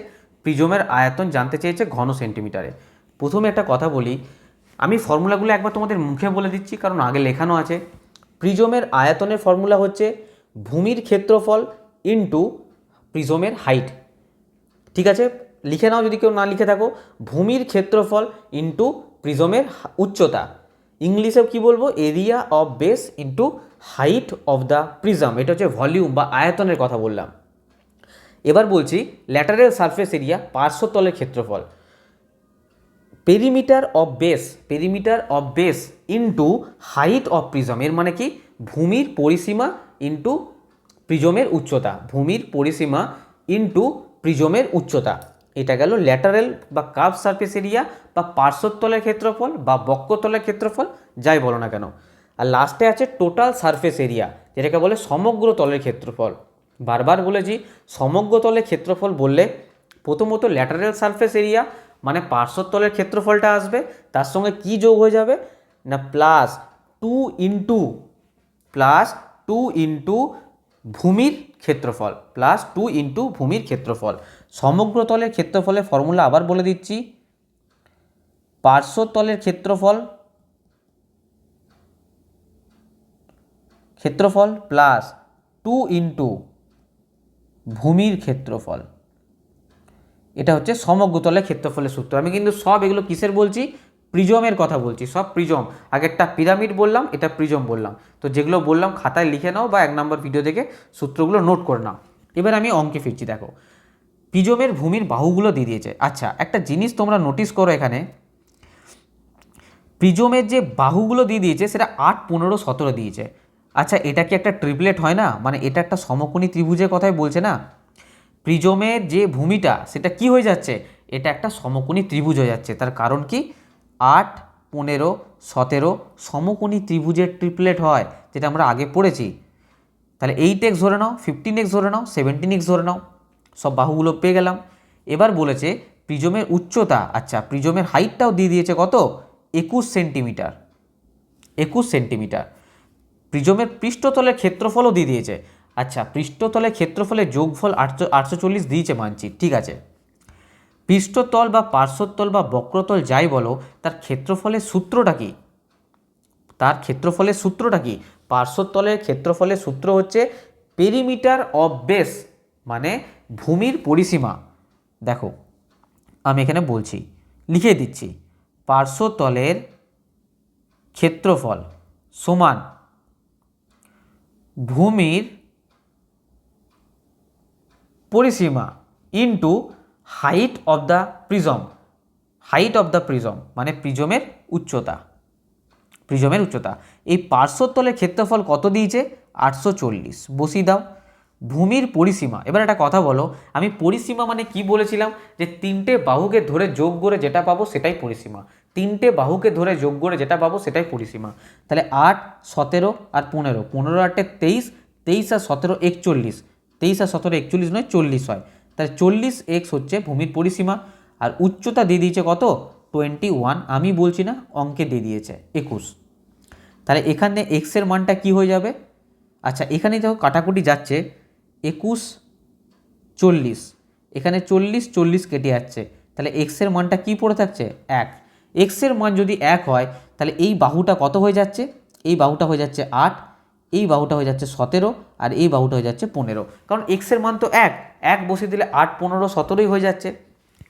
প্রিজমের আয়তন জানতে চেয়েছে ঘন সেন্টিমিটারে। প্রথমে একটা কথা বলি, আমি ফর্মুলাগুলো একবার তোমাদের মুখে বলে দিচ্ছি, কারণ আগে লেখানো আছে। প্রিজমের আয়তনের ফর্মুলা হচ্ছে ভূমির ক্ষেত্রফল ইন্টু প্রিজমের হাইট। ঠিক আছে, লিখে নাও যদি কেউ না লিখে থাকো, ভূমির ক্ষেত্রফল ইন্টু প্রিজমের উচ্চতা। ইংলিশে কি বলবো, area of base into height of the prism, এটা হচ্ছে ভলিউম বা আয়তনের কথা বললাম। এবার বলছি ল্যাটারাল সারফেস এরিয়া, পার্শ্বতলের ক্ষেত্রফল, perimeter of base into height of prism. এর মানে কি, ভূমির পরিসীমা ইন্টু প্রিজমের উচ্চতা, ভূমির পরিসীমা ইন্টু প্রিজমের উচ্চতা। এটা গেল ল্যাটারাল বা কার্ভ সারফেস এরিয়া বা পার্শ্বতলের ক্ষেত্রফল বা বক্রতলের ক্ষেত্রফল, যাই বলো না কেন। আর লাস্টে আছে টোটাল সারফেস এরিয়া, যেটাকে বলে সমগ্র তলের ক্ষেত্রফল। বারবার বলেছি, সমগ্র তলের ক্ষেত্রফল বললে প্রথমত ল্যাটারাল সারফেস এরিয়া মানে পার্শ্বতলের ক্ষেত্রফলটা আসবে, তার সঙ্গে কি যোগ হয়ে যাবে না প্লাস টু ইন্টু ভূমির ক্ষেত্রফল, প্লাস 2 ইন্টু ভূমির ক্ষেত্রফল। সমগ্র তলের ক্ষেত্রফলের ফর্মুলা আবার বলে দিচ্ছি, পার্শ্বতলের ক্ষেত্রফল প্লাস 2 ইন্টু ভূমির ক্ষেত্রফল। এটা হচ্ছে সমগ্র তলের ক্ষেত্রফলের সূত্র। আমি কিন্তু সব এগুলো কিসের বলছি, প্রিজমের কথা বলছি, সব প্রিজম। আগেরটা পিরামিড বললাম, এটা প্রিজম বললাম। তো যেগুলো বললাম খাতায় লিখে নাও বা 1 নম্বর ভিডিও থেকে সূত্রগুলো নোট করে নাও। এবার আমি অঙ্কে ফিরছি। দেখো প্রিজমের ভূমির বাহুগুলো দিয়ে দিয়েছে। আচ্ছা একটা জিনিস তোমরা নোটিস করো, এখানে প্রিজমের যে বাহুগুলো দিয়ে দিয়েছে সেটা 8 15 17 দিয়েছে। আচ্ছা এটা কি একটা ট্রিপলেট হয় না, মানে এটা একটা সমকোণী ত্রিভুজের কথাই বলছে না। প্রিজমের যে ভূমিটা সেটা কি হয়ে যাচ্ছে, এটা একটা সমকোণী ত্রিভুজ হয়ে যাচ্ছে। তার কারণ কি, 8 15 17 সমকোণী ত্রিভুজের ট্রিপলেট হয়, যেটা আমরা আগে পড়েছি। তাহলে 8x ধরে নাও, 15x ধরে নাও, 17x ধরে নাও, সব বাহুগুলো পেয়ে গেলাম। এবার বলেছে প্রিজমের উচ্চতা, আচ্ছা প্রিজমের হাইটটাও দিয়ে দিয়েছে কত, 21 সেন্টিমিটার, 21 সেন্টিমিটার। প্রিজমের পৃষ্ঠতলের ক্ষেত্রফলও দিয়ে দিয়েছে। আচ্ছা পৃষ্ঠতলের ক্ষেত্রফলের যোগফল 840 দিয়েছে মানছি, ঠিক আছে। পৃষ্ঠতল বা পার্শ্বতল বা বক্রতল যাই বলো, তার ক্ষেত্রফলের সূত্রটা কি, পার্শ্বতলের ক্ষেত্রফলের সূত্র হচ্ছে পেরিমিটার অফ বেস, মানে ভূমির পরিসীমা। দেখো আমি এখানে বলছি, লিখে দিচ্ছি, পার্শ্বতলের ক্ষেত্রফল সমান ভূমির পরিসীমা into height of the prism, মানে প্রিজমের উচ্চতা, এই পার্শ্বতলের ক্ষেত্রফল কত দিয়েছে, 840, বসিয়ে দাও। ভূমির পরিসীমা, এবার একটা কথা বলো, আমি পরিসীমা মানে কি বলেছিলাম, যে 3টে বাহুকে ধরে যোগ করে যেটা পাবো সেটাই পরিসীমা, 3টে বাহুকে ধরে যোগ করে যেটা পাবো সেটাই পরিসীমা। তাহলে 8 17 আর 15, 15 8 23, 23 আর 17 41, 23 আর 17 41 নয় 40 হয়। তাহলে 40x হচ্ছে ভূমির পরিসীমা। আর উচ্চতা দিয়ে দিয়েছে কত, 21, আমি বলছি না, অঙ্কে দিয়ে দিয়েছে 21। তাহলে এখানে x এর মানটা কি হয়ে যাবে, আচ্ছা এখানে দেখো কাটাকুটি যাচ্ছে, 21 40, এখানে 40 40 কেটে যাচ্ছে, তাহলে x এর মানটা কি পড়ে থাকছে 1। এক্সের মান যদি 1 হয় তাহলে এই বাহুটা কত হয়ে যাচ্ছে, এই বাহুটা হয়ে যাচ্ছে 8, এই বাহুটা হয়ে যাচ্ছে 17, আর এই বাহুটা হয়ে যাচ্ছে 15, কারণ এক্সের মান তো 1, 1 বসিয়ে দিলে 8, 15, 17ই হয়ে যাচ্ছে।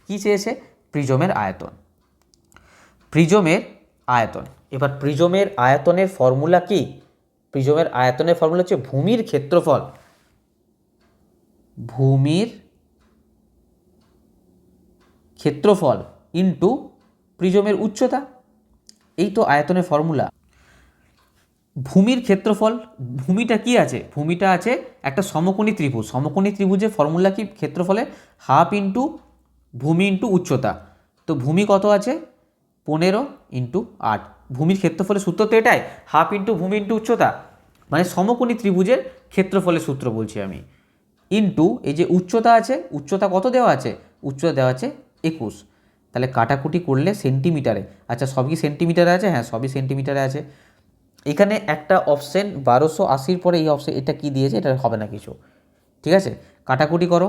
কি চেয়েছে? প্রিজমের আয়তন। প্রিজমের আয়তন। এবার প্রিজমের আয়তনের ফর্মুলা কি? প্রিজমের আয়তনের ফর্মুলা হচ্ছে ভূমির ক্ষেত্রফল, ভূমির ক্ষেত্রফল ইন্টু প্রিজমের উচ্চতা। এই তো আয়তনের ফর্মুলা। ভূমির ক্ষেত্রফল, ভূমিটা কি আছে? ভূমিটা আছে একটা সমকোণী ত্রিভুজ। সমকোণী ত্রিভুজের ফর্মুলা কি ক্ষেত্রফলে? হাফ ইন্টু ভূমি ইন্টু উচ্চতা। তো ভূমি কত আছে? 15 ইন্টু 8। ভূমির ক্ষেত্রফলের সূত্র তো এটাই, হাফ ইন্টু ভূমি ইন্টু উচ্চতা, মানে সমকোণী ত্রিভুজের ক্ষেত্রফলের সূত্র বলছি আমি। ইন্টু এই যে উচ্চতা আছে, উচ্চতা কত দেওয়া আছে? উচ্চতা দেওয়া আছে 21। তাহলে কাটাকুটি করলে সেন্টিমিটারে, আচ্ছা সব কি সেন্টিমিটারে আছে? হ্যাঁ সবই সেন্টিমিটারে আছে। এখানে একটা অপশন 1280 পরে এই অপশন এটা কি দিয়েছে, এটা হবে না কিছু, ঠিক আছে। কাটাকুটি করো,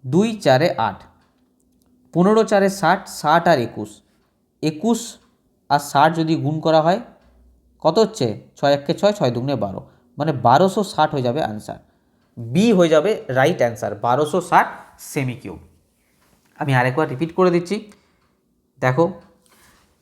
2 4 8, 15 4 60, 60 আর 21, 21 আর 60 যদি গুণ করা হয় কত হচ্ছে? 6 1 6, 6 2 12, মানে 1260 হয়ে যাবে আনসার। বি হয়ে যাবে রাইট অ্যান্সার, 1260 সেমি কিউব। আমি আরেকবার রিপিট করে দিচ্ছি, দেখো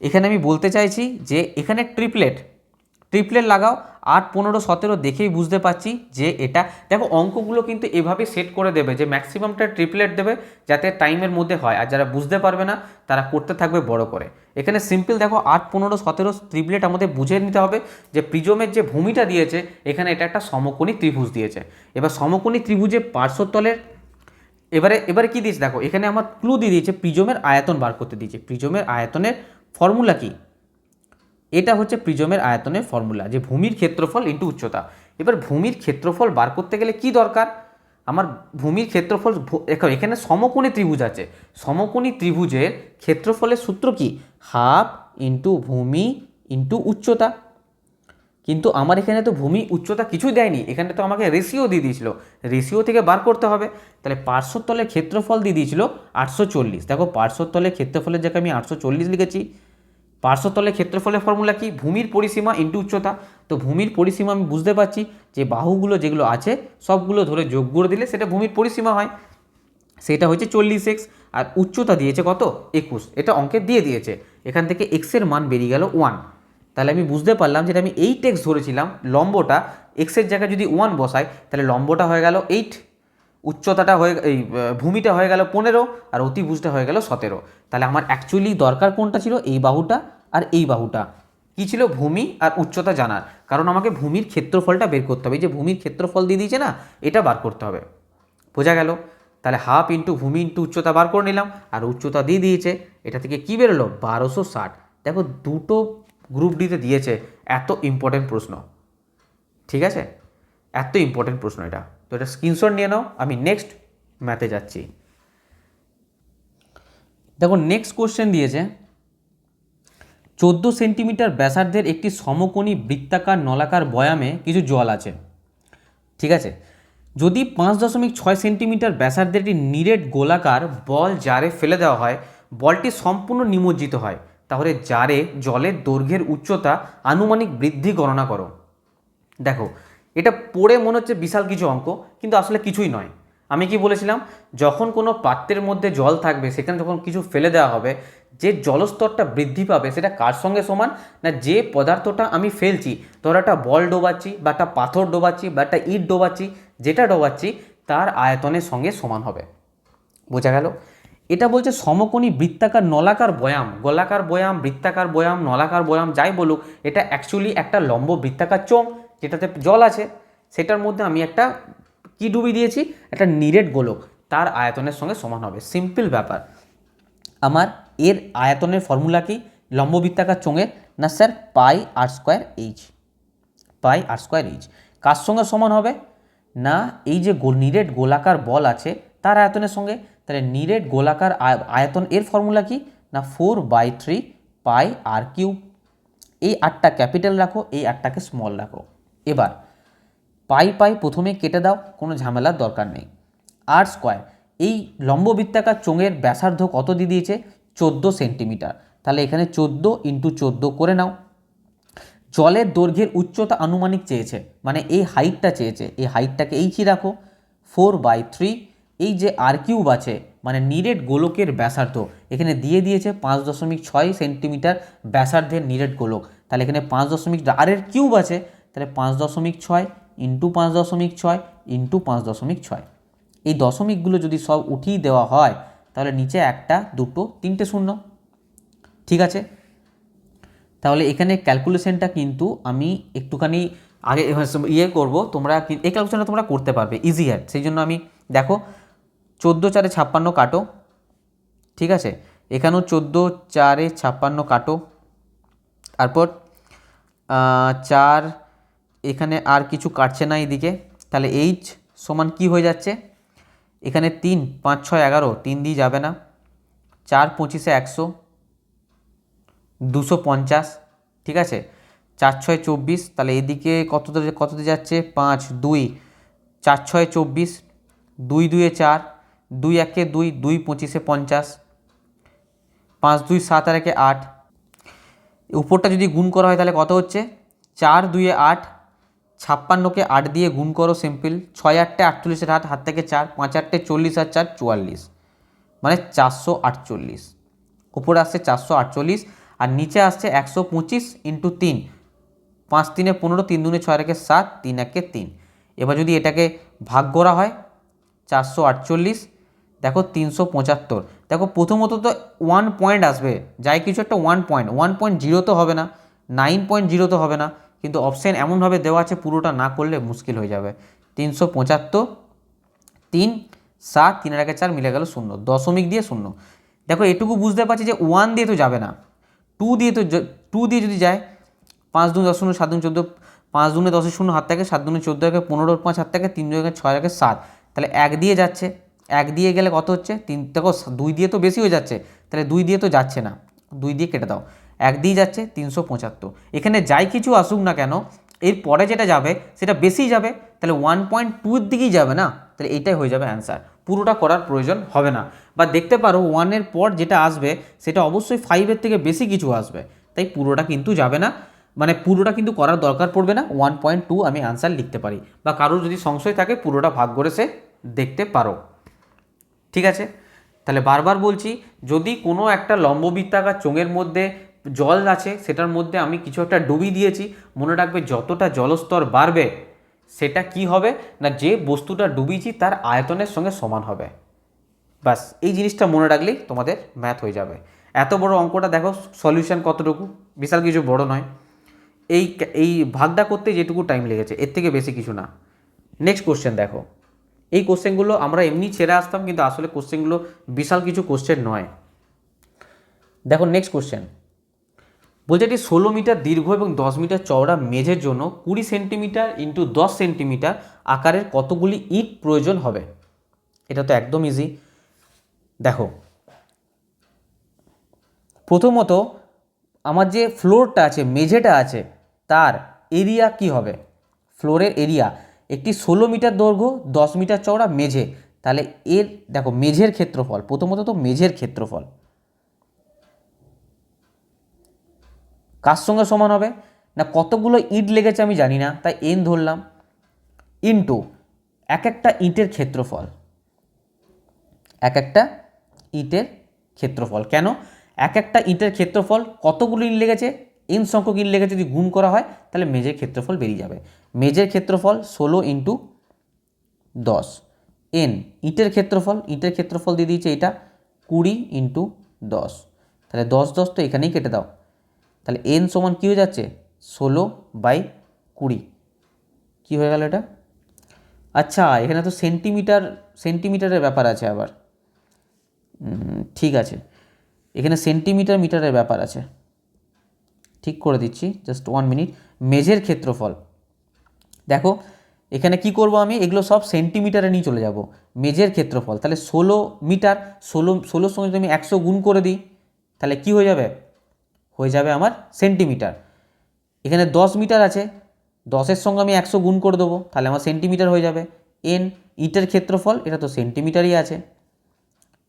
এখানে আমি বলতে চাইছি যে এখানে ট্রিপলেট লাগাও, 8 15 17 দেখেই বুঝতে পারছি যে এটা। দেখো অঙ্কগুলো কিন্তু এভাবে সেট করে দেবে যে ম্যাক্সিমামটা ট্রিপলেট দেবে যাতে টাইমের মধ্যে হয়, আর যারা বুঝতে পারবে না তারা করতে থাকবে বড় করে। এখানে সিম্পল দেখো 8 15 17 ট্রিপলেট আমাদের বুঝে নিতে হবে যে প্রিজমের যে ভূমিটা দিয়েছে এখানে এটা একটা সমকোণী ত্রিভুজ দিয়েছে। এবার সমকোণী ত্রিভুজে পার্শ্বতলের এবারে কি দিয়েছে দেখো, এখানে আমার ক্লু দিয়ে দিয়েছে প্রিজমের আয়তন বার করতে দিয়েছে। প্রিজমের আয়তনের ফর্মুলা কি? এটা হচ্ছে প্রিজমের আয়তনের ফর্মুলা, যে ভূমির ক্ষেত্রফল ইন্টু উচ্চতা। এবার ভূমির ক্ষেত্রফল বার করতে গেলে কি দরকার আমার? ভূমির ক্ষেত্রফল, এখানে সমকোণী ত্রিভুজ আছে, সমকোণী ত্রিভুজের ক্ষেত্রফলের সূত্র কি? হাফ ইন্টু ভূমি ইন্টু উচ্চতা। কিন্তু আমার এখানে তো ভূমি উচ্চতা কিছুই দেয়নি, এখানে তো আমাকে রেশিও দিয়ে দিয়েছিল, রেশিও থেকে বার করতে হবে। তাহলে পার্শ্বতলের ক্ষেত্রফল দিয়ে দিয়েছিল 840। দেখো পার্শ্বতলের ক্ষেত্রফলের জায়গায় আমি 840 লিখেছি। পার্শ্বতলের ক্ষেত্রফলের ফর্মুলা কি? ভূমির পরিসীমা ইন্টু উচ্চতা। তো ভূমির পরিসীমা আমি বুঝতে পারছি যে বাহুগুলো যেগুলো আছে সবগুলো ধরে যোগ করে দিলে সেটা ভূমির পরিসীমা হয়, সেটা হচ্ছে 40x। আর উচ্চতা দিয়েছে কত? 21, এটা অঙ্কে দিয়ে দিয়েছে। এখান থেকে এক্সের মান বেরিয়ে গেল 1। তাহলে আমি বুঝতে পারলাম যেটা আমি 8x ধরেছিলাম লম্বটা, এক্সের জায়গায় যদি 1 বসাই তাহলে লম্বটা হয়ে গেল 8, উচ্চতাটা হয়ে এই ভূমিটা হয়ে গেল 15, আর অতিভুজটা হয়ে গেল 17। তাহলে আমার অ্যাকচুয়ালি দরকার কোনটা ছিল? এই বাহুটা আর এই বাহুটা। কি ছিল? ভূমি আর উচ্চতা জানার, কারণ আমাকে ভূমির ক্ষেত্রফলটা বের করতে হবে। এই যে ভূমির ক্ষেত্রফল দিয়ে দিয়েছে না, এটা বার করতে হবে। বোঝা গেল? তাহলে হাফ ইন্টু ভূমি ইন্টু উচ্চতা বার করে নিলাম, আর উচ্চতা দিয়ে দিয়েছে, এটা থেকে কি বেরোলো? 1260। দেখো দুটো গ্রুপ ডিতে দিয়েছে, এত ইম্পর্টেন্ট প্রশ্ন, ঠিক আছে, এত ইম্পর্টেন্ট প্রশ্ন এটা। তো এটা স্ক্রিনশট নিয়ে নাও, আমি নেক্সট ম্যাথে যাচ্ছি। দেখো নেক্সট কোশ্চেন দিয়েছে 14 সেন্টিমিটার ব্যাসার্ধের একটি সমকোণী বৃত্তাকার নলাকার বয়ামে কিছু জল আছে, ঠিক আছে। যদি 5.6 সেন্টিমিটার ব্যাসার্ধের একটি নিরেট গোলাকার বল জারে ফেলে দেওয়া হয়, বলটি সম্পূর্ণ নিমজ্জিত হয়, তাহলে জারে জলের দৈর্ঘ্যের উচ্চতা আনুমানিক বৃদ্ধি গণনা করো। দেখো এটা পড়ে মনে হচ্ছে বিশাল কিছু অঙ্ক, কিন্তু আসলে কিছুই নয়। আমি কি বলেছিলাম? যখন কোনো পাত্রের মধ্যে জল থাকবে সেখানে যখন কিছু ফেলে দেওয়া হবে, যে জলস্তরটা বৃদ্ধি পাবে সেটা কার সঙ্গে সমান না, যে পদার্থটা আমি ফেলছি, ধরো একটা বল ডোবাচ্ছি বা একটা পাথর ডোবাচ্ছি বা একটা ইট ডোবাচ্ছি, যেটা ডোবাচ্ছি তার আয়তনের সঙ্গে সমান হবে। বোঝা গেল? এটা বলছে সমকোণী বৃত্তাকার নলাকার বয়াম, গোলাকার বয়াম, বৃত্তাকার বয়াম, নলাকার বয়াম যাই বলুক, এটা অ্যাকচুয়ালি একটা লম্ব বৃত্তাকার চোঙ যেটাতে জল আছে, সেটার মধ্যে আমি একটা কি ডুবি দিয়েছি? একটা নিরেট গোলক, তার আয়তনের সঙ্গে সমান হবে। সিম্পল ব্যাপার। আমার এর আয়তনের ফর্মুলা কি লম্ব বৃত্তাকার চোঙের? না স্যার পাই আর স্কোয়ার এইচ, পাই আর স্কোয়ার এইচ। কার সঙ্গে সমান হবে? না এই যে নিরেট গোলাকার বল আছে তার আয়তনের সঙ্গে। তাহলে নিরেট গোলাকার আয়তন এর ফর্মুলা কি না 4/3 পাই আর কিউব। এই আটটা ক্যাপিটাল রাখো, এই আটটাকে স্মল রাখো। এবার পাই পাই প্রথমে কেটে দাও, কোনো ঝামেলার দরকার নেই। আর স্কোয়ার, এই লম্ব বৃত্তাকার চোঙের ব্যাসার্ধ কত দিয়ে দিয়েছে? 14 সেন্টিমিটার। তাহলে এখানে 14 ইন্টু 14 করে নাও। জলের দৈর্ঘ্যের উচ্চতা আনুমানিক চেয়েছে, মানে এই হাইটটা চেয়েছে, এই হাইটটাকে এইচই রাখো 4/3। এই যে আর কিউব আছে মানে নিরেট গোলকের ব্যাসার্ধ এখানে দিয়ে দিয়েছে 5.6 সেন্টিমিটার ব্যাসার্ধের নিরেট গোলক। তাহলে এখানে 5 আর এর কিউব আছে, তাহলে 5.6 ইন্টু 5.6 ইন্টু 5.6। এই দশমিকগুলো যদি সব উঠিয়ে দেওয়া হয় তাহলে নিচে 1 2 3টে শূন্য। ঠিক আছে, তাহলে এখানে ক্যালকুলেশনটা কিন্তু আমি একটুখানি আগে করব, তোমরা এই ক্যালকুলেশনটা তোমরা করতে পারবে ইজিয়ার, সেই জন্য আমি দেখো 14 4 56 কাটো। ঠিক আছে, এখানেও 14 4 56 কাটো। তারপর 4 এখানে আর কিছু কাটছে না এদিকে, তাহলে এইচ সমান কি হয়ে যাচ্ছে, এখানে 3 5 6 11, 3 দিয়ে যাবে না, 4 25 100, 250। ঠিক আছে, 4 6 24, তাহলে এদিকে কততে যাচ্ছে 5 2, 4 6 24, 2 2 4, 2 1 2, 2 25 50, 5 2 7 আর 1 8। উপরটা যদি গুণ করা হয় তাহলে কত হচ্ছে, 4 2 8, 56কে 8 দিয়ে গুণ করো সিম্পল, 6 8 48, হাত থেকে 4, 5 8 40 আর 4 44, মানে 448। উপরে আসছে 448 আর নিচে আসছে 125 ইন্টু 3, 5 3 15, 3 2 6 রেখে 7, 3 1 3। এবার যদি এটাকে ভাগ করা হয় 448, দেখো 375। দেখো প্রথমত তো 1 পয়েন্ট আসবে, যাই কিছু একটা 1.0 তো হবে না, 9.0 তো হবে না, কিন্তু অপশান এমনভাবে দেওয়া আছে পুরোটা না করলে মুশকিল হয়ে যাবে। 375, 3 7, 3 আর 4 মিলে গেল 0, দশমিক দিয়ে 0। দেখো এটুকু বুঝতে পারছি যে 1 দিয়ে তো যাবে না, 2 দিয়ে তো 2 দিয়ে যদি যায় 5 2 10 0 7 2 14, 5 2 10 0 হাত থেকে, 7 2 14 রেখে 15 5 হাত থেকে, 3 2 6 রেখে 7, তাহলে 1 দিয়ে যাচ্ছে, 1 দিয়ে গেলে কত হচ্ছে 3, দেখো 2 দিয়ে তো বেশি হয়ে যাচ্ছে, তাহলে 2 দিয়ে তো যাচ্ছে না, 2 দিয়ে কেটে দাও, 1 দিয়ে যাচ্ছে 375। এখানে যাই কিছু আসুক না কেন এর পরে যেটা যাবে সেটা বেশি যাবে, তাহলে 1.2 এর দিকেই যাবে না, তাহলে এইটাই হয়ে যাবে অ্যান্সার, পুরোটা করার প্রয়োজন হবে না। বা দেখতে পারো 1 পর যেটা আসবে সেটা অবশ্যই 5 থেকে বেশি কিছু আসবে, তাই পুরোটা কিন্তু যাবে না, মানে পুরোটা কিন্তু করার দরকার পড়বে না, 1.2 আমি আনসার লিখতে পারি। বা কারোর যদি সংশয় থাকে পুরোটা ভাগ করে সে দেখতে পারো। ঠিক আছে, তাহলে বারবার বলছি, যদি কোনো একটা লম্ববৃত্তাকার চোঙের মধ্যে জল আছে, সেটার মধ্যে আমি কিছু একটা ডুবি দিয়েছি, মনে রাখবে যতটা জলস্তর বাড়বে সেটা কি হবে না, যে বস্তুটা ডুবিয়েছি তার আয়তনের সঙ্গে সমান হবে। বাস এই জিনিসটা মনে রাখলেই তোমাদের ম্যাথ হয়ে যাবে। এত বড় অঙ্কটা দেখো সলিউশন কতটুকু, বিশাল কিছু বড় নয়, এই এই ভাগটা করতে যেটুকু টাইম লেগেছে এর থেকে বেশি কিছু না। নেক্সট কোশ্চেন দেখো, এই কোশ্চেনগুলো আমরা এমনি ছেড়ে আসতাম কিন্তু আসলে কোশ্চেনগুলো বিশাল কিছু কোশ্চেন নয়। দেখো নেক্সট কোশ্চেন বলছে এটি 16 মিটার দীর্ঘ এবং 10 মিটার চওড়া মেঝের জন্য 20 সেন্টিমিটার ইন্টু 10 সেন্টিমিটার আকারের কতগুলি ইট প্রয়োজন হবে। এটা তো একদম ইজি। দেখো প্রথমত আমার যে ফ্লোরটা আছে, মেঝেটা আছে, তার এরিয়া কি হবে, ফ্লোরের এরিয়া একটি 16 মিটার দৈর্ঘ্য 10 মিটার চওড়া মেঝে, তাহলে এর দেখো মেঝের ক্ষেত্রফল, প্রথমত তো মেঝের ক্ষেত্রফল কার সঙ্গে সমান হবে না, কতগুলো ইট লেগেছে আমি জানি না তাই এন ধরলাম, ইন্টু এক একটা ইটের ক্ষেত্রফল, এক একটা ইটের ক্ষেত্রফল। কেন, এক একটা ইটের ক্ষেত্রফল কতগুলো ইট লেগেছে, এন সংখ্যক ইট লেগেছে, যদি গুণ করা হয় তাহলে মেঝের ক্ষেত্রফল বেরিয়ে যাবে। মেঝের ক্ষেত্রফল 16 ইন্টু 10, এন ইটের ক্ষেত্রফল দিয়ে দিয়েছে এটা 20 ইন্টু 10, তাহলে 10 10 তো এখানেই কেটে দাও, তাহলে এন সমান কী হয়ে যাচ্ছে 16/20, কী হয়ে গেল এটা। আচ্ছা এখানে তো সেন্টিমিটারের ব্যাপার আছে আবার, ঠিক আছে এখানে মিটারের ব্যাপার আছে, ঠিক করে দিচ্ছি, জাস্ট 1 মিনিট। মেঝের ক্ষেত্রফল দেখো এখানে কি করব আমি, এগুলো সব সেন্টিমিটারে নিয়ে চলে যাব। মেঝের ক্ষেত্রফল তাহলে 16 মিটার, 16 সঙ্গে যদি আমি 100 গুণ করে দিই তাহলে কি হয়ে যাবে আমার সেন্টিমিটার। এখানে 10 মিটার আছে, 10-এর সঙ্গে আমি 100 গুণ করে দেবো তাহলে আমার সেন্টিমিটার হয়ে যাবে। এন ইটের ক্ষেত্রফল এটা তো সেন্টিমিটারই আছে,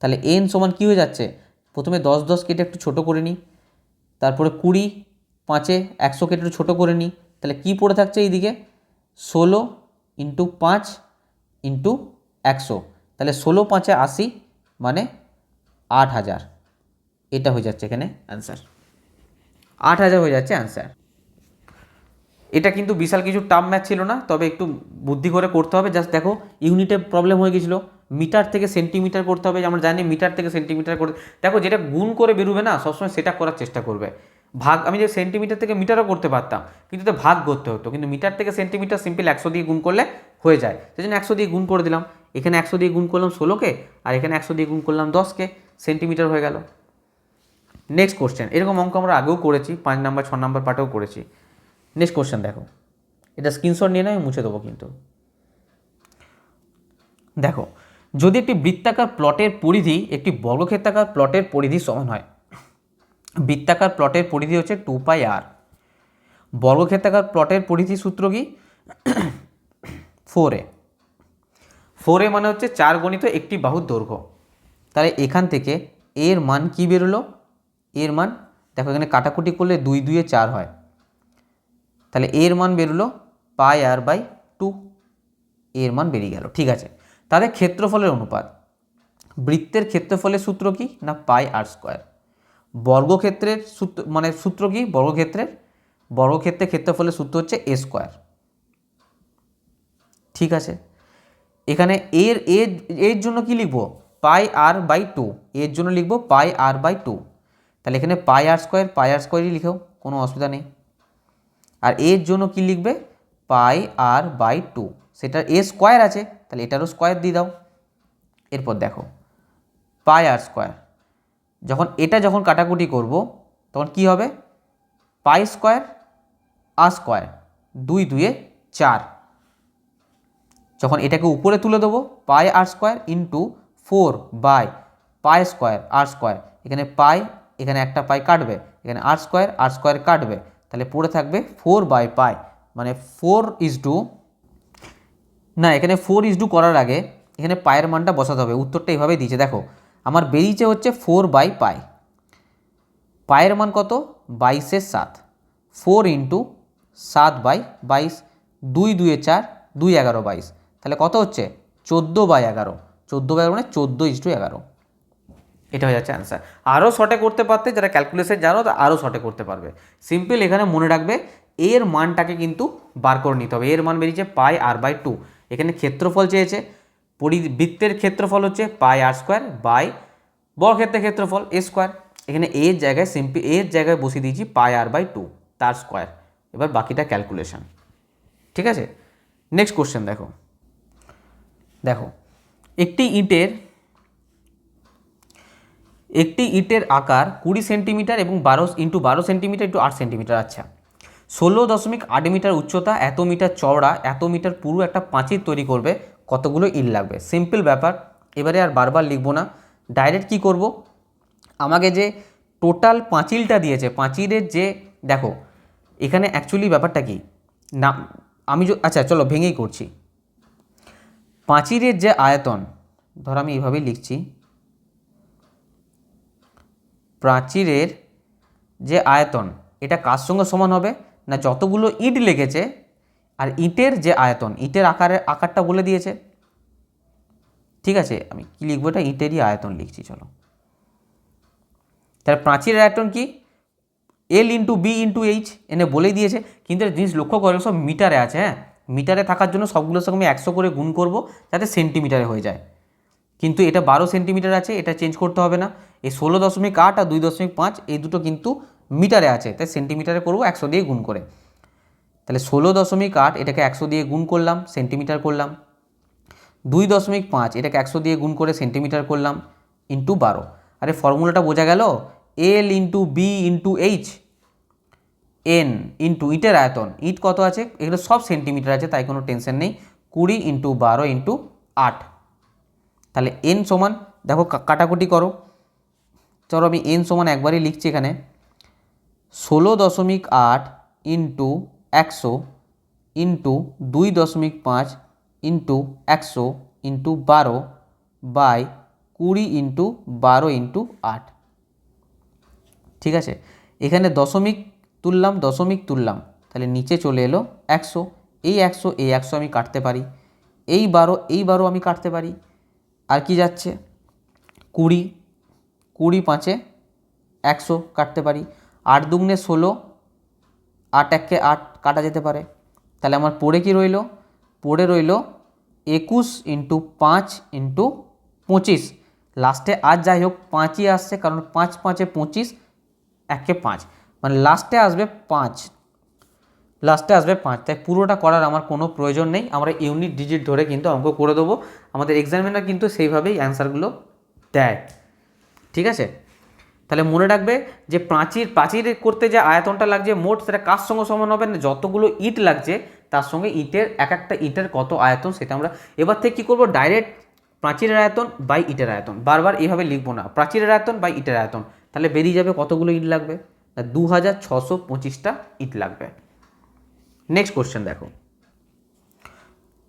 তাহলে এন সমান কী হয়ে যাচ্ছে প্রথমে 10 10 কেটে একটু ছোটো করে নিই, তারপরে 20 5-এ 100 কেটে একটু ছোটো করে নিই, তাহলে কী পড়ে থাকছে এইদিকে 16 ইন্টু 5 ইন্টু 100, তাহলে 16 5-এ 80 মানে 8000। এটা হয়ে যাচ্ছে এখানে অ্যান্সার, 8000 হয়ে যাচ্ছে অ্যান্সার। এটা কিন্তু বিশাল কিছু টার্ম ম্যাথ ছিল না, তবে একটু বুদ্ধি করে করতে হবে। জাস্ট দেখো ইউনিটে প্রবলেম হয়ে গেছিলো, মিটার থেকে সেন্টিমিটার করতে হবে, আমরা জানি মিটার থেকে সেন্টিমিটার করতে। দেখো যেটা গুণ করে বেরোবে না সবসময় সেটা করার চেষ্টা করবে। ভাগ, আমি যে সেন্টিমিটার থেকে মিটারও করতে পারতাম, কিন্তু তো ভাগ করতে হতো, কিন্তু মিটার থেকে সেন্টিমিটার সিম্পল 100 দিয়ে গুণ করলে হয়ে যায়, সেই জন্য 100 দিয়ে গুণ করে দিলাম। এখানে 100 দিয়ে গুণ করলাম 16কে, আর এখানে 100 দিয়ে গুণ করলাম 10কে, সেন্টিমিটার হয়ে গেল। নেক্সট কোশ্চেন, এরকম অঙ্ক আমরা আগেও করেছি, 5 নাম্বার 6 নাম্বার পার্টেও করেছি। নেক্সট কোশ্চেন দেখো, এটা স্ক্রিনশট নিয়ে না আমি মুছে দেবো কিন্তু। দেখো, যদি একটি বৃত্তাকার প্লটের পরিধি একটি বর্গক্ষেত্রাকার প্লটের পরিধি সমান হয়, বৃত্তাকার প্লটের পরিধি হচ্ছে 2πr, বর্গক্ষেত্রাকার প্লটের পরিধি সূত্র কি 4a, 4a মানে হচ্ছে 4 গণিত একটি বাহুর দৈর্ঘ্য। তাহলে এখান থেকে এর মান কি বেরোলো, এর মান দেখো এখানে কাটাকুটি করলে 2 2 4 হয়, তাহলে এর মান বেরোলো πr/2, এর মান বেরিয়ে গেল। ঠিক আছে, তাদের ক্ষেত্রফলের অনুপাত, বৃত্তের ক্ষেত্রফলের সূত্র কি না πr², বর্গক্ষেত্রের সূত্র মানে সূত্র কি বর্গক্ষেত্রের ক্ষেত্রফলের সূত্র হচ্ছে a²। ঠিক আছে, এখানে এর জন্য কি লিখবো πr/2, এর জন্য লিখবো πr/2, তাহলে এখানে πr²ই লিখেও কোনো অসুবিধা নেই। আর এর জন্য কি লিখবে πr/2, সেটা a² আছে, তাহলে এটারও স্কোয়ার দিয়ে দাও। এরপর দেখো πr², যখন কাটাকুটি করব তখন কি হবে π² r², 2 2 4, যখন এটাকে উপরে তুলে দেবো πr² ইন্টু 4/π² r², এখানে পাই, এখানে একটা পাই কাটবে, এখানে r² কাটবে, তাহলে পড়ে থাকবে 4/π, মানে 4:, না এখানে 4:2 করার আগে এখানে পায়ের মানটা বসাতে হবে। উত্তরটা এইভাবে দিয়েছে, দেখো আমার বেরিয়েছে হচ্ছে 4/π, পায়ের মান কত 22/7, 4 ইন্টু 7/22, 2 2 4, 2 11 22, তাহলে কত হচ্ছে 14/11, 14/11 মানে 14:11, এটা হয়ে যাচ্ছে অ্যান্সার। আরও শর্টে করতে পারতে, যারা ক্যালকুলেশন জানো তো আরও শর্টে করতে পারবে। সিম্পল এখানে মনে রাখবে এর মানটাকে কিন্তু বার করে নিতে হবে। এর মান বেরিয়েছে πr/2, এখানে ক্ষেত্রফল চেয়েছে, বৃত্তের ক্ষেত্রফল হচ্ছে πr² বাই বর্গক্ষেত্রের ক্ষেত্রফল a², এখানে এর জায়গায় বসিয়ে দিয়েছি πr/2 তার স্কোয়ার। এবার বাকিটা ক্যালকুলেশন। ঠিক আছে, নেক্সট কোশ্চেন দেখো একটি ইটের আকার 20 সেন্টিমিটার এবং 12 সেন্টিমিটার × 8 সেন্টিমিটার। আচ্ছা, 16.8 মিটার উচ্চতা, এত মিটার চওড়া, এত মিটার পুরো একটা প্রাচীর তৈরি করবে, কতগুলো ইট লাগবে? সিম্পল ব্যাপার, এবারে আর বারবার লিখবো না, ডাইরেক্ট কি করব, আমাকে যে টোটাল পাঁচিলটা দিয়েছে, পাঁচিলের যে দেখো এখানে অ্যাকচুয়ালি ব্যাপারটা কি না, আচ্ছা চলো ভেঙেই করছি। পাঁচিলের যে আয়তন, ধর আমি এইভাবেই লিখছি, প্রাচীরের যে আয়তন এটা কার সঙ্গে সমান হবে না যতগুলো ইট লেগেছে, আর ইটের যে আয়তন, ইটের আকারটা বলে দিয়েছে। ঠিক আছে, আমি কি লিখবো, এটা ইটেরই আয়তন লিখছি, চলো। তাহলে প্রাচীরের আয়তন কি L × B × H এনে বলেই দিয়েছে, কিন্তু জিনিস লক্ষ্য করে সব মিটারে আছে। হ্যাঁ, মিটারে থাকার জন্য সবগুলোর সঙ্গে আমি 100 করে গুণ করব যাতে সেন্টিমিটারে হয়ে যায়, কিন্তু এটা 12 সেন্টিমিটার আছে, এটা চেঞ্জ করতে হবে না। এই 16.8 আর 2.5 এই দুটো কিন্তু মিটারে আছে, তাই সেন্টিমিটারে করব 100 দিয়ে গুণ করে। তাহলে 16.8 এটাকে 100 দিয়ে গুণ করলাম, সেন্টিমিটার করলাম, 2.5 এটাকে 100 দিয়ে গুণ করে সেন্টিমিটার করলাম, ইন্টু 12। আরে ফর্মুলাটা বোঝা গেল, L × B × H, N into ইটের আয়তন, ইট কত আছে এগুলো সব সেন্টিমিটার আছে, তাই কোনো টেনশন নেই, 20 × 12 × 8, তাহলে N সমান, দেখো কাটাকুটি করো, চলো আমি N সমান একবারই লিখছি এখানে, 16.8 into 100 into 2.5 into 100 into 12 by 20 × 12 × 8, ঠিক আছে, এখানে দশমিক তুললাম, দশমিক তুললাম, তাহলে নিচে চলে এলো 100। এই 100 আমি কাটতে পারি, এই 12 আমি কাটতে পারি। আর কি যাচ্ছে, 20, 20 5-এ 100 কাটতে পারি। 8 দুগুণে 16, 8 1-এ 8 কাটা যেতে পারে। তাহলে আমার পড়ে কি রইল, পড়ে রইল 21 × 5 × 25। লাস্টে আর যাই হোক 5ই আসছে, কারণ 5 5-এ 25, 1-এ 5, মানে লাস্টে আসবে 5, লাস্টে আসবে 5। তাই পুরোটা করার আমার কোনো প্রয়োজন নেই, আমরা ইউনিট ডিজিট ধরে কিন্তু অঙ্ক করে দেবো। আমাদের এক্সামিনার কিন্তু সেইভাবেই অ্যান্সারগুলো দেয়। ঠিক আছে, তাহলে মনে রাখবে যে প্রাচীর করতে যে আয়তনটা লাগছে মোট, সেটা কার সঙ্গে সমান হবে না, যতগুলো ইট লাগছে তার সঙ্গে ইটের এক একটা ইটের কত আয়তন, সেটা আমরা এবার থেকে কী করবো, ডাইরেক্ট প্রাচীরের আয়তন বাই ইটের আয়তন, বারবার এইভাবে লিখবো না, প্রাচীরের আয়তন বাই ইটের আয়তন, তাহলে বেরিয়ে যাবে কতগুলো ইট লাগবে, 2625টা ইট লাগবে। নেক্সট কোশ্চেন দেখো,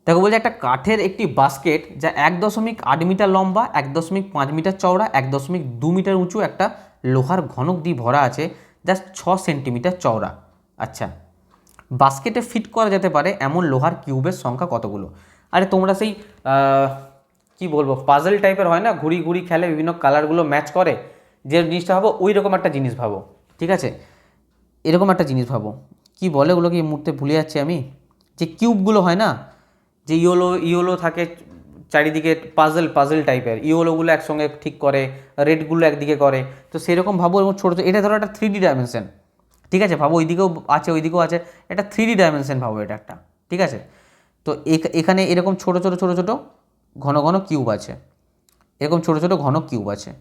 বলছে একটা কাঠের একটি বাস্কেট যা 1.8 মিটার লম্বা, 1.5 মিটার চওড়া, 1.2 মিটার উঁচু একটা লোহার ঘনক দিয়ে ভরা আছে যা 6 সেন্টিমিটার চওড়া। আচ্ছা, বাস্কেটে ফিট করা যেতে পারে এমন লোহার কিউবের সংখ্যা কতগুলো? আরে তোমরা সেই কি বলবো, পাজল টাইপের হয় না, ঘুরি ঘুরি খেলে, বিভিন্ন কালারগুলো ম্যাচ করে যে জিনিসটা ভাবো, ওই রকম একটা জিনিস ভাবো। ঠিক আছে, এরকম একটা জিনিস ভাবো, কি বলে ওগুলোকে এই মুহূর্তে ভুলে যাচ্ছি আমি, যে কিউবগুলো হয় না, যে ইয়োলো থাকে চারিদিকে, পাজল টাইপের, ইয়োলোগুলো একসঙ্গে ঠিক করে, রেডগুলো একদিকে করে, তো সেরকম ভাবো। এবং ছোটো এটা ধরো একটা 3D ডাইমেনশন। ঠিক আছে, ভাবো ওইদিকেও আছে ওইদিকেও আছে, এটা 3D ডাইমেনশন ভাবো এটা একটা। ঠিক আছে, তো এখানে এরকম ছোটো ছোটো ঘন ঘন কিউব আছে, এরকম ছোটো ছোটো ঘন কিউব আছে।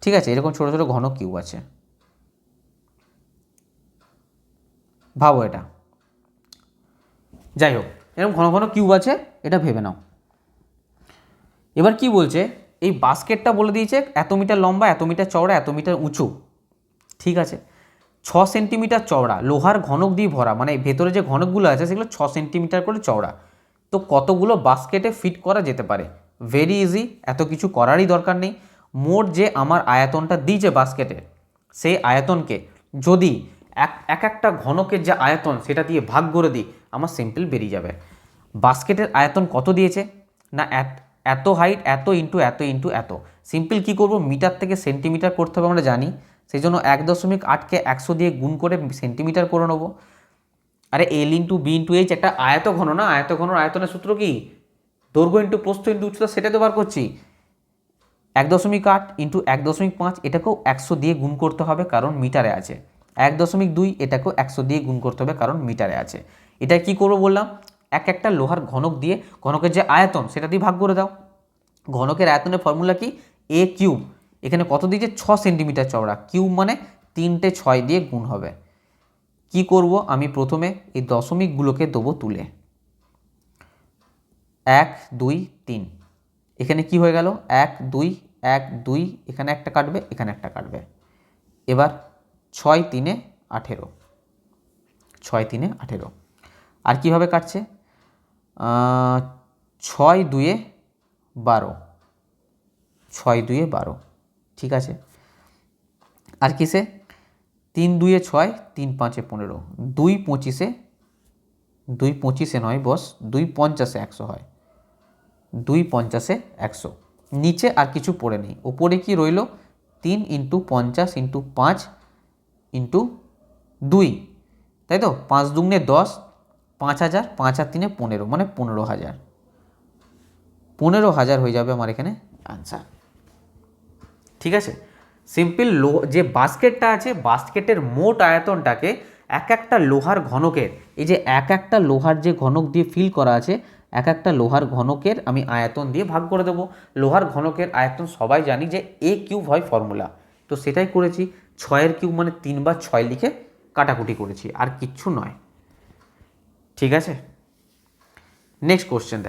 ঠিক আছে, এরকম ছোটো ছোটো ঘন কিউব আছে, ভাবো এটা। যাই হোক, এরকম ঘন ঘন কিউব আছে, এটা ভেবে নাও। এবার কি বলছে, এই বাস্কেটটা বলে দিয়েছে এত মিটার লম্বা, এত মিটার চওড়া, এত মিটার উঁচু। ঠিক আছে, 6 সেন্টিমিটার চওড়া, লোহার ঘনক দিয়ে ভরা, মানে ভেতরে যে ঘনকগুলো আছে সেগুলো 6 সেন্টিমিটার করে চওড়া। তো কতগুলো বাস্কেটে ফিট করা যেতে পারে? ভেরি ইজি, এত কিছু করারই দরকার নেই। মোট যে আমার আয়তনটা দিয়েছে বাস্কেটে, সেই আয়তনকে যদি একটা ঘনকের যে আয়তন সেটা দিয়ে ভাগ করে দিই, আমার সিম্পল বেরিয়ে যাবে। বাস্কেটের আয়তন কত দিয়েছে না, এত হাইট, এত ইন্টু এত ইন্টু এত। সিম্পল কী করবো, মিটার থেকে সেন্টিমিটার করতে হবে আমরা জানি, সেই জন্য 1.8কে 100 দিয়ে গুণ করে সেন্টিমিটার করে নেবো। আরে L into b into h একটা আয়ত ঘন না, আয়ত ঘনর আয়তনের সূত্র কি, দৈর্ঘ্য ইন্টু প্রস্থ ইন্টু উচ্চতা, সেটা তো বার করছি। 1.8 ইন্টু 1.5 এটাকেও 100 দিয়ে গুণ করতে হবে কারণ মিটারে আছে। 1.2 এটাকেও 100 দিয়ে গুণ করতে হবে কারণ মিটারে আছে। এটা কি করবো বললাম, একটা লোহার ঘনক দিয়ে ঘনকের যে আয়তন সেটা দিয়ে ভাগ করে দাও। ঘনকের আয়তনের ফর্মুলা কি, এ কিউব। এখানে কত দিয়েছে, 6 সেন্টিমিটার চওড়া, কিউব মানে 3টে 6 দিয়ে গুণ হবে। কি করব, আমি প্রথমে এই দশমিকগুলোকে দেবো তুলে, 1 2 3। এখানে কি হয়ে গেল, 1 2 1 2, এখানে একটা কাটবে, এখানে একটা কাটবে। এবার 6 3 18, 6 3 18। আর কিভাবে কাটছে, 6 2 12, 6 2 12। ঠিক আছে, আর কিসে, 3 2 6, 3 5 15, 2 25, 2 25 নয় বস, 2 50 100 হয়, 2 50 100। নিচে আর কিছু পড়ে নেই, ওপরে কি রইল, 3 × 50 × 5 × 2, তাই তো, 5 দুগুণে 10, 5000, 5 আর 3 15, মানে 15,000, 15,000 হয়ে যাবে আমার এখানে আনসার। ঠিক আছে, সিম্পল যে বাস্কেটটা আছে, বাস্কেটের মোট আয়তনটাকে একটা লোহার ঘনকের, এই যে একটা লোহার যে ঘনক দিয়ে ফিল করা আছে, একটা লোহার ঘনকের আমি আয়তন দিয়ে ভাগ করে দেবো। লোহার ঘনকের আয়তন সবাই জানি যে এ কিউব হয় ফর্মুলা, তো সেটাই করেছি। 6 কিউব মানে 3/6 লিখে কাটাকুটি করেছি, আর কিচ্ছু নয়। ঠিক আছে, নেক্সট কোশ্চেন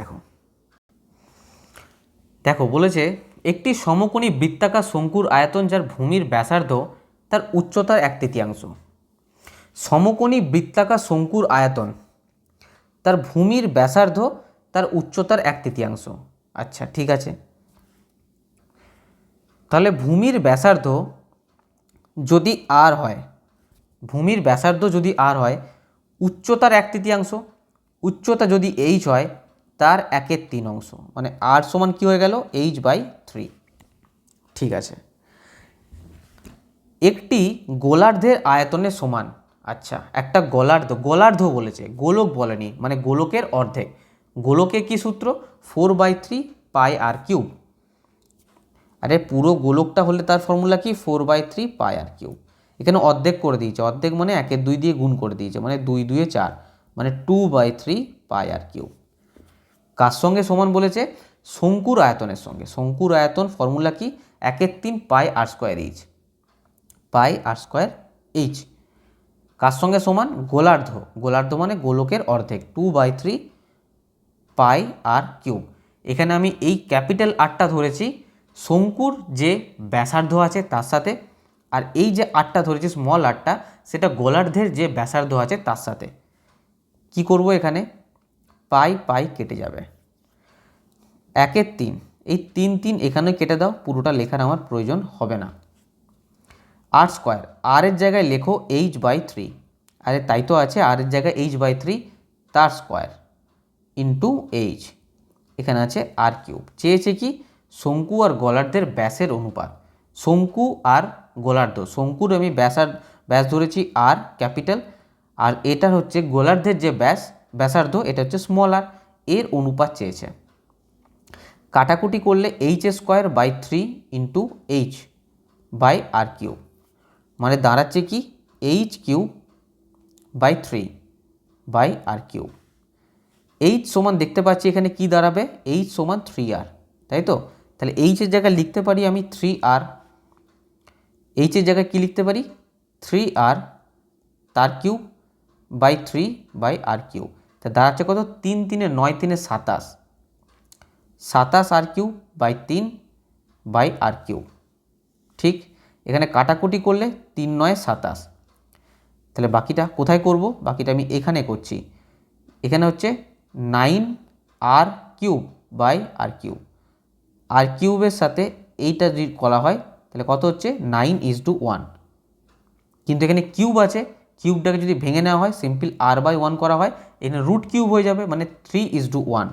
দেখো বলেছে একটি সমকোণী বৃত্তাকার শঙ্কুর আয়তন যার ভূমির ব্যাসার্ধ তার উচ্চতার 1/3। সমকোণী বৃত্তাকার শঙ্কুর আয়তন, তার ভূমির ব্যাসার্ধ তার উচ্চতার 1/3। আচ্ছা ঠিক আছে, তাহলে ভূমির ব্যাসার্ধ যদি আর হয়, ভূমির ব্যাসার্ধ যদি আর হয়, উচ্চতার 1/3, উচ্চতা যদি এইচ হয় তার 1/3 অংশ, মানে আর সমান কী হয়ে গেল h/3। ঠিক আছে, একটি গোলার্ধের আয়তনের সমান, আচ্ছা একটা গোলার্ধ বলেছে, গোলক বলেনি, মানে গোলকের অর্ধেক। গোলকের কি সূত্র? 4/3 পাই আর কিউব। আরে পুরো গোলকটা হলে তার ফর্মুলা কি? 4/3 পাই আর কিউব। এখানে অর্ধেক করে দিয়েছে, অর্ধেক মানে 1/2 দিয়ে গুণ করে দিয়েছে, মানে 2 2 4, মানে 2/3 পাই আর কিউব। কার সঙ্গে সমান বলেছে? শঙ্কুর আয়তনের সঙ্গে। শঙ্কুর আয়তন ফর্মুলা কি? 1/3 পাই আর স্কোয়ার এইচ, পাই আর স্কোয়ার এইচ। কার সঙ্গে সমান? গোলার্ধ। গোলার্ধ মানে গোলকের অর্ধেক, 2/3 পাই আর কিউব। এখানে আমি এই ক্যাপিটাল আরটা ধরেছি শঙ্কুর যে ব্যাসার্ধ আছে তার সাথে, আর এই যে আরটা ধরেছি স্মল আরটা, সেটা গোলার্ধের যে ব্যাসার্ধ আছে তার সাথে। কি করব এখানে? পাই পাই কেটে যাবে, 1/3, এই 3 এখানে কেটে দাও, পুরোটা লেখার আমার প্রয়োজন হবে না। আর স্কোয়ার, আর এর জায়গায় লেখো h/3, আরে তাই তো আছে, আর এর জায়গায় h/3 তার স্কোয়ার ইন্টু এইচ, এখানে আছে আর কিউব। চেয়েছে কি? শঙ্কু আর গোলার্ধের ব্যাসের অনুপাত। শঙ্কু আর গোলার্ধ, শঙ্কুর আমি ব্যাস ধরেছি আর ক্যাপিটাল, আর এটার হচ্ছে গোলার্ধের যে ব্যাসার্ধ, এটা হচ্ছে স্মল আর, এর অনুপাত চেয়েছে। কাটাকুটি করলে h²/3 into h by r cube, মানে দাঁড়াচ্ছে কি? h³/3 by r cube. H সমান দেখতে পাচ্ছি এখানে কি দাঁড়াবে? এইচ সমান 3r, তাই তো? তাহলে এইচের জায়গায় লিখতে পারি আমি 3r, এইচের জায়গায় কি লিখতে পারি? 3r তার cube by 3 by r cube. তা দাঁড়াচ্ছে কত? 3 3 9 3 27, 27 আর cube by 3 by r cube. ঠিক, এখানে কাটাকুটি করলে 3 9 27, তাহলে বাকিটা কোথায় করব? বাকিটা আমি এখানে করছি। এখানে হচ্ছে 9r³ বাই আর কিউব, আর কিউবের সাথে এইটা যদি করা হয় তাহলে কত হচ্ছে? 9:1। কিন্তু এখানে কিউব আছে, কিউবটাকে যদি ভেঙে নেওয়া হয়, সিম্পল r/1 করা হয়, এখানে রুট কিউব হয়ে যাবে, মানে 3:1।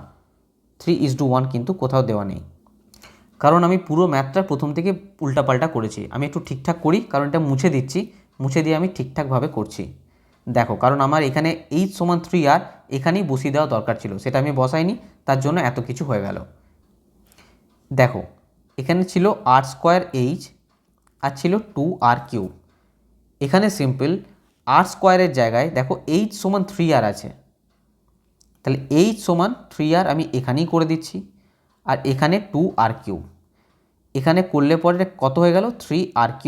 3:1 কিন্তু কোথাও দেওয়া নেই, কারণ আমি পুরো ম্যাথটা প্রথম থেকে উল্টাপাল্টা করেছি। আমি একটু ঠিকঠাক করি, কারণ এটা মুছে দিচ্ছি, মুছে দিয়ে আমি ঠিকঠাকভাবে করছি। দেখো, কারণ আমার এখানে h সমান 3r এখানেই বসিয়ে দেওয়া দরকার ছিল, সেটা আমি বসাইনি, তার জন্য এত কিছু হয়ে গেল। দেখো, এখানে ছিল r²h আর ছিল 2r³। এখানে সিম্পল r² জায়গায় দেখো h সমান 3r আছে, তাহলে h সমান 3r আমি এখানেই করে দিচ্ছি, আর এখানে 2r³। এখানে করলে পরে কত হয়ে গেল? 3r³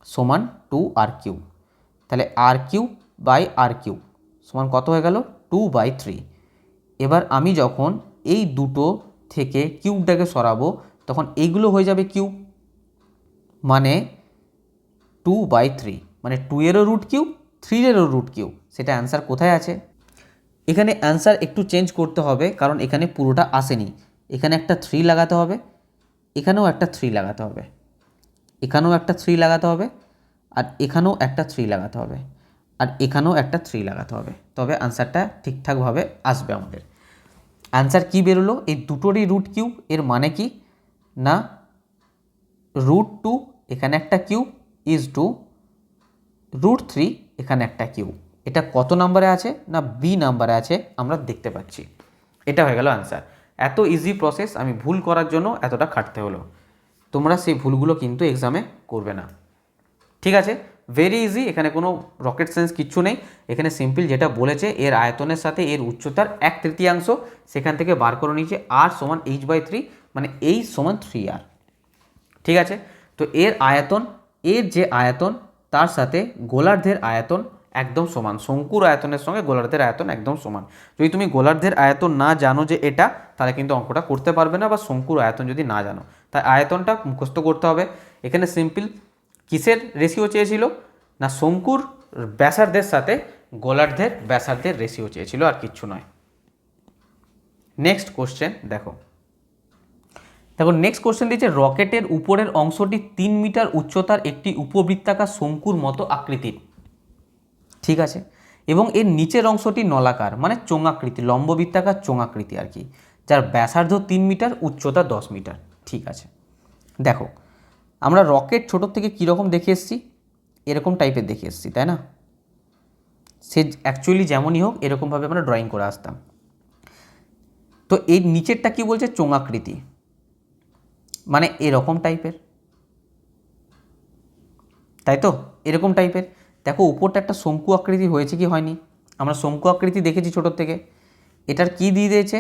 সমান 2r³, তাহলে r³ বাই r³ সমান কত হয়ে গেল? 2/3। এবার আমি যখন এই দুটো থেকে কিউবটাকে সরাবো, তখন এইগুলো হয়ে যাবে কিউব, মানে 2/3, মানে 2-এরও রুট কিউব, 3-এরও রুট কিউব। সেটা অ্যান্সার কোথায় আছে? এখানে অ্যান্সার একটু চেঞ্জ করতে হবে, কারণ এখানে পুরোটা আসেনি। এখানে একটা 3 লাগাতে হবে, এখানেও একটা 3 লাগাতে হবে, এখানেও একটা 3 লাগাতে হবে, আর এখানেও একটা 3 লাগাতে হবে, আর এখানেও একটা 3 লাগাতে হবে, তবে আনসারটা ঠিকঠাকভাবে আসবে আমাদের। আনসার কি বেরোলো? এই দুটোরই রুট কিউব। এর মানে কি? না, √2 এখানে একটা কিউব ইজ টু √3 এখানে একটা কিউব। এটা কত নাম্বারে আছে? না বি নাম্বারে আছে, আমরা দেখতে পাচ্ছি। এটা হয়ে গেল আনসার। এত ইজি প্রসেস আমি ভুল করার জন্য এতটা খাটতে হলো। তোমরা সেই ভুলগুলো কিন্তু এক্সামে করবে না। ঠিক আছে, ভেরি ইজি, এখানে কোনো রকেট সায়েন্স কিচ্ছু নেই। এখানে সিম্পল যেটা বলেছে, এর আয়তনের সাথে এর উচ্চতার 1/3, সেখান থেকে বার করে নিয়েছে r সমান h/3, মানে h সমান 3r। ঠিক আছে, তো এর আয়তন, এর যে আয়তন তার সাথে গোলার্ধের আয়তন একদম সমান। শঙ্কুর আয়তনের সঙ্গে গোলার্ধের আয়তন একদম সমান। যদি তুমি গোলার্ধের আয়তন না জানো যে এটা, তাহলে কিন্তু অঙ্কটা করতে পারবে না, বা শঙ্কুর আয়তন যদি না জানো, তাই আয়তনটা মুখস্থ করতে হবে। এখানে সিম্পল কিসের রেশিও চেয়েছিল? না শঙ্কুর ব্যাসার্ধের সাথে গোলার্ধের ব্যাসার্ধের রেশিও চেয়েছিল, আর কিচ্ছু নয়। নেক্সট কোশ্চেন দেখো, দেখো নেক্সট কোশ্চেন দিয়েছে রকেটের উপরের অংশটি 3 মিটার উচ্চতার একটি উপবৃত্তাকার শঙ্কুর মতো আকৃতির, ঠিক আছে, এবং এর নিচের অংশটি নলাকার মানে চোঙাকৃতি, লম্ববৃত্তাকার চোঙাকৃতি আর কি, যার ব্যাসার্ধ 3 মিটার উচ্চতা 10 মিটার। ঠিক আছে, দেখো আমরা রকেট ছোটোর থেকে কীরকম দেখে এসেছি, এরকম টাইপের দেখে এসেছি, তাই না? সে অ্যাকচুয়ালি যেমনই হোক এরকমভাবে আমরা ড্রয়িং করে আসতাম। তো এর নিচেরটা কি বলছে, চোঙাকৃতি, মানে এরকম টাইপের, তাই তো, এরকম টাইপের। দেখো উপরটা একটা শঙ্কু আকৃতি হয়েছে কি হয়নি, আমরা শঙ্কু আকৃতি দেখেছি ছোটোর থেকে। এটার কি দিয়ে দিয়েছে,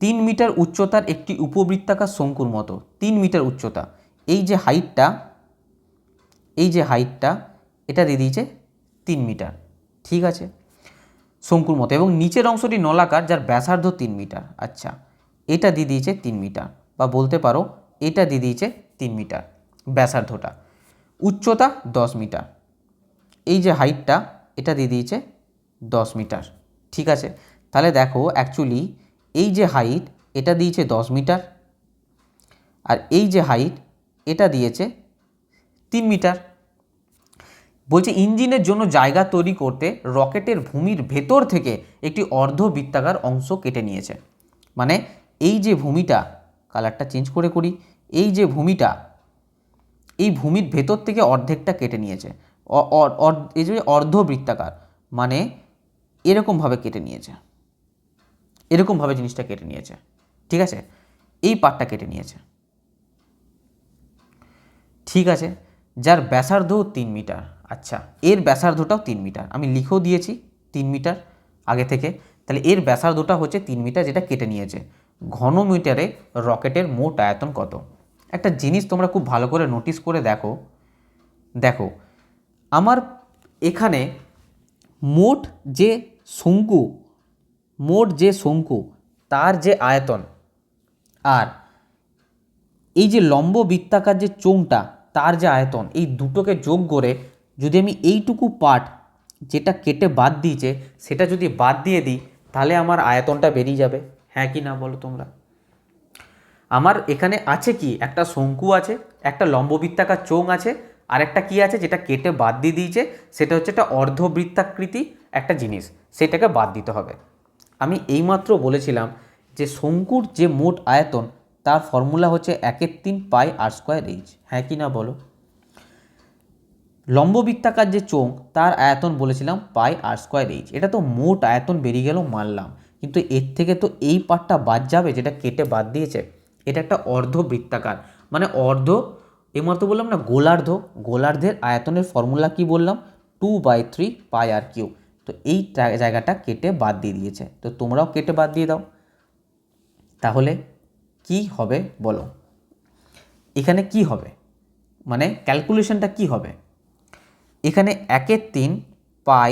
3 মিটার উচ্চতার একটি উপবৃত্তাকার শঙ্কুর মতো, 3 মিটার উচ্চতা, এই যে হাইটটা, এই যে হাইটটা, এটা দিয়ে দিয়েছে 3 মিটার, ঠিক আছে, শঙ্কুর মতো, এবং নিচের অংশটি নলাকার যার ব্যাসার্ধ 3 মিটার। আচ্ছা, এটা দিয়ে দিয়েছে 3 মিটার, বা বলতে পারো এটা দিয়ে দিয়েছে 3 মিটার ব্যাসার্ধটা, উচ্চতা 10 মিটার, এই যে হাইটটা এটা দিয়ে দিয়েছে 10 মিটার, ঠিক আছে। তাহলে দেখো অ্যাকচুয়ালি এই যে হাইট এটা দিয়েছে 10 মিটার, আর এই যে হাইট এটা দিয়েছে 3 মিটার। বলছে ইঞ্জিনের জন্য জায়গা তৈরি করতে রকেটের ভূমির ভেতর থেকে একটি অর্ধবৃত্তাকার অংশ কেটে নিয়েছে, মানে এই যে ভূমিটা, কালারটা চেঞ্জ করে করি, এই যে ভূমিটা, এই ভূমির ভেতর থেকে অর্ধেকটা কেটে নিয়েছে, এই যে অর্ধবৃত্তাকার মানে এরকমভাবে কেটে নিয়েছে, এরকমভাবে জিনিসটা কেটে নিয়েছে, ঠিক আছে, এই পার্টটা কেটে নিয়েছে, ঠিক আছে, যার ব্যাসার্ধও 3 মিটার। আচ্ছা, এর ব্যাসার্ধটাও 3 মিটার, আমি লিখেও দিয়েছি 3 মিটার আগে থেকে, তাহলে এর ব্যাসার্ধটা হচ্ছে 3 মিটার, যেটা কেটে নিয়েছে। ঘনমিটারে রকেটের মোট আয়তন কত? একটা জিনিস তোমরা খুব ভালো করে নোটিস করে দেখো, দেখো আমার এখানে মোট যে শঙ্কু, মোট যে শঙ্কু তার যে আয়তন, আর এই যে লম্ব বৃত্তাকার যে চোঙটা তার যে আয়তন, এই দুটোকে যোগ করে যদি আমি এইটুকু পার্ট যেটা কেটে বাদ দিয়েছে সেটা যদি বাদ দিয়ে দিই, তাহলে আমার আয়তনটা বেরিয়ে যাবে, হ্যাঁ কি না বলো তোমরা? আমার এখানে আছে কি, একটা শঙ্কু আছে, একটা লম্ববৃত্তাকার চোঙ আছে, আর একটা কি আছে যেটা কেটে বাদ দিয়ে দিয়েছে, সেটা হচ্ছে একটা অর্ধবৃত্তাকৃতি একটা জিনিস, সেটাকে বাদ দিতে হবে। আমি এইমাত্র বলেছিলাম যে শঙ্কুর যে মোট আয়তন তার ফর্মুলা হচ্ছে 1/3 পাই আর স্কোয়ার এইচ, হ্যাঁ কি না বলো? লম্ববৃত্তাকার যে চোঙ তার আয়তন বলেছিলাম পাই আর স্কোয়ার এইচ, এটা তো মোট আয়তন বেরিয়ে গেল মানলাম, কিন্তু এর থেকে তো এই পার্টটা বাদ যাবে যেটা কেটে বাদ দিয়েছে, এটা একটা অর্ধবৃত্তাকার মানে অর্ধ, এইমাত্র বললাম না গোলার্ধ, গোলার্ধের আয়তনের ফর্মুলা কি বললাম, 2/3 পাই আর কিউব, তো এই জায়গাটা কেটে বাদ দিয়ে দিয়েছে, তো তোমরাও কেটে বাদ দিয়ে দাও। তাহলে কি হবে বলো, এখানে কি হবে, মানে ক্যালকুলেশনটা কি হবে? এখানে 1/3 পাই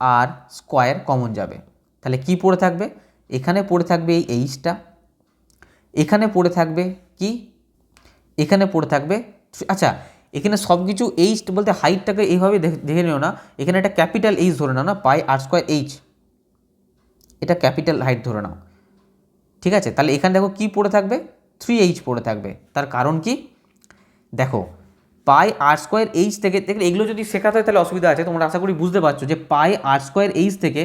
আর স্কোয়ার কমন যাবে, তাহলে কি পড়ে থাকবে, এখানে পড়ে থাকবে এই এইচটা, এখানে পড়ে থাকবে কি, এখানে পড়ে থাকবে, আচ্ছা এখানে সব কিছু এইচ বলতে হাইটটাকে এইভাবে দেখে নিও না, এখানে একটা ক্যাপিটাল এইচ ধরে নাও না, পাই আর স্কোয়ার এইচ, এটা ক্যাপিটাল হাইট ধরে নাও, ঠিক আছে। তাহলে এখানে দেখো কি পড়ে থাকবে, 3h পড়ে থাকবে, তার কারণ কি, দেখো পাই আর স্কোয়ার এইচ থেকে, দেখলে এগুলো যদি শেখাতে হয় তাহলে অসুবিধা আছে, তোমরা আশা করি বুঝতে পারছো যে পাই আর স্কোয়ার এইচ থেকে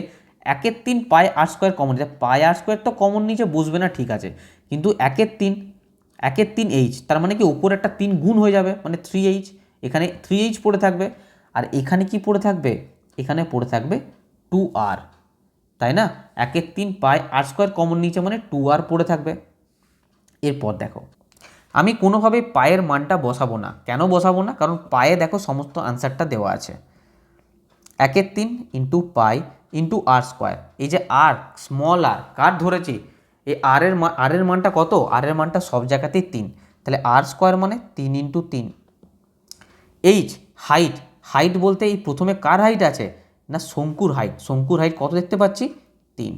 1/3 পাই আর স্কোয়ার কমন, পাই আর স্কোয়ার তো কমন নিচে বুঝবে না, ঠিক আছে, কিন্তু 1/3 এইচ, তার মানে কি উপরে একটা 3 গুণ হয়ে যাবে, মানে 3h, এখানে 3h পড়ে থাকবে, আর এখানে কি পড়ে থাকবে, এখানে পড়ে থাকবে 2r, তাই না, 1/3 পাই আর স্কোয়ার কমন নিচে মানে 2r পড়ে থাকবে। এরপর দেখো আমি কোনোভাবে পায়ের মানটা বসাবো না, কেন বসাবো না, কারণ পায়ে দেখো সমস্ত আনসারটা দেওয়া আছে, 1/3 ইন্টু পাই ইন্টু আর স্কোয়ার, এই যে আর স্মল আর কার ধরেছি, এই আর এর মানটা কত, আর এর মানটা সব জায়গাতেই 3, তাহলে আর স্কোয়ার মানে 3 ইন্টু 3, এইচ হাইট, হাইট বলতে এই প্রথমে কার হাইট আছে না, শঙ্কুর হাইট, শঙ্কুর হাইট কত দেখতে পাচ্ছি 3,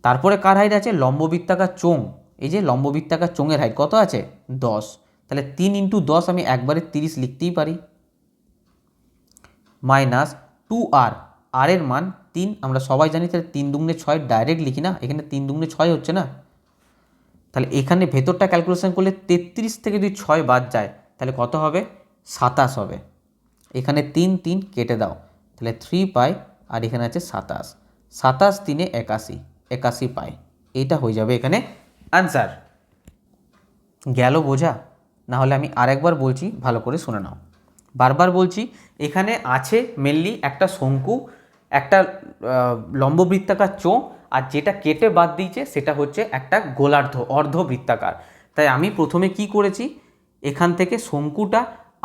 তারপরে কার হাইট আছে, লম্ববৃত্তাকার চোঙ, এই যে লম্ববৃত্তাকার চোঙের হাইট কত আছে 10, তাহলে 3 ইন্টু 10 আমি একবারে 30 লিখতেই পারি, মাইনাস 2r, আর এর মান 3, আমরা সবাই জানি তাহলে 3 দুগুণে 6 ডাইরেক্ট লিখি না, এখানে 3 দুগুণে 6 হচ্ছে না, তাহলে এখানে ভেতরটা ক্যালকুলেশন করলে 33 থেকে যদি 6 বাদ যায় তাহলে কত হবে? 27 হবে। এখানে 3 3 কেটে দাও, তাহলে 3 পাই, আর এখানে আছে 27, 27 3 81, 81 পাই। এইটা হয়ে যাবে এখানে আনসার। গেল বোঝা? না হলে আমি আরেকবার বলছি, ভালো করে শুনে নাও। বারবার বলছি, এখানে আছে মেনলি একটা শঙ্কু, একটা লম্ববৃত্তাকার চোঁ, আর যেটা কেটে বাদ দিয়েছে সেটা হচ্ছে একটা গোলার্ধ অর্ধবৃত্তাকার। তাই আমি প্রথমে কি করেছি, এখান থেকে শঙ্কুটা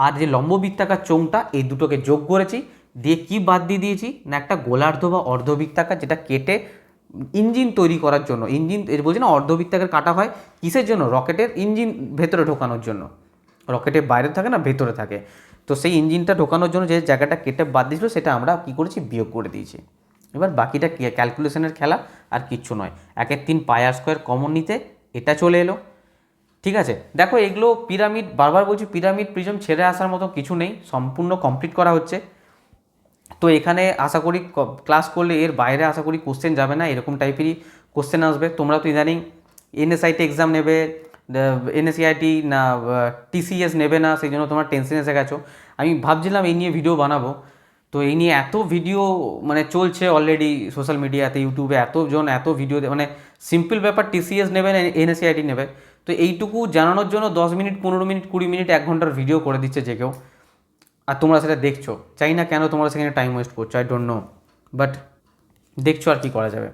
আর যে লম্ববৃত্তাকার চোঙটা এই দুটোকে যোগ করেছি, দিয়ে কি বাদ দিয়ে দিয়েছি না একটা গোলার্ধ বা অর্ধবৃত্তাকার, যেটা কেটে ইঞ্জিন তৈরি করার জন্য, ইঞ্জিন বলছি না অর্ধবৃত্তাকার কাটা হয় কিসের জন্য? রকেটের ইঞ্জিন ভেতরে ঢোকানোর জন্য। রকেটের বাইরে থাকে না, ভেতরে থাকে। তো সেই ইঞ্জিনটা ঢোকানোর জন্য যে জায়গাটা কেটে বাদ দিয়েছিল সেটা আমরা কী করেছি, বিয়োগ করে দিয়েছি। এবার বাকিটা ক্যালকুলেশনের খেলা, আর কিচ্ছু নয়। 1/3 পাই আর স্কোয়ার কমন নিতে এটা চলে এলো। ঠিক আছে, দেখো এগুলো পিরামিড, বারবার বলছি পিরামিড প্রিজম ছেড়ে আসার মতো কিছু নেই, সম্পূর্ণ কমপ্লিট করা হচ্ছে। তো এখানে আশা করি ক্লাস করলে এর বাইরে আশা করি কোশ্চেন যাবে না, এরকম টাইপেরই কোশ্চেন আসবে। তোমরা তো ইদানিং এনএসআইটি এক্সাম নেবে, এনএসআইটি না টিসিএস নেবে না, সেই জন্য তোমরা টেনশন এসে গেছো। আমি ভাবছিলাম এই নিয়ে ভিডিও বানাবো, তো এই নিয়ে এত ভিডিও মানে চলছে অলরেডি সোশ্যাল মিডিয়াতে, ইউটিউবে এতজন এত ভিডিও, মানে সিম্পল ব্যাপার, টিসিএস নেবে না এনএসআইটি নেবে, তো এইটুকু জানানোর জন্য 10 মিনিট 15 মিনিট 20 মিনিট 1 ঘন্টার ভিডিও করে দিচ্ছে যে কেউ, আর তোমরা সেটা দেখছো। চাই না কেন তোমরা সেখানে টাইম ওয়েস্ট করছো, আই ডোন্ট নো, বাট দেখছো আর কি করা যাবে।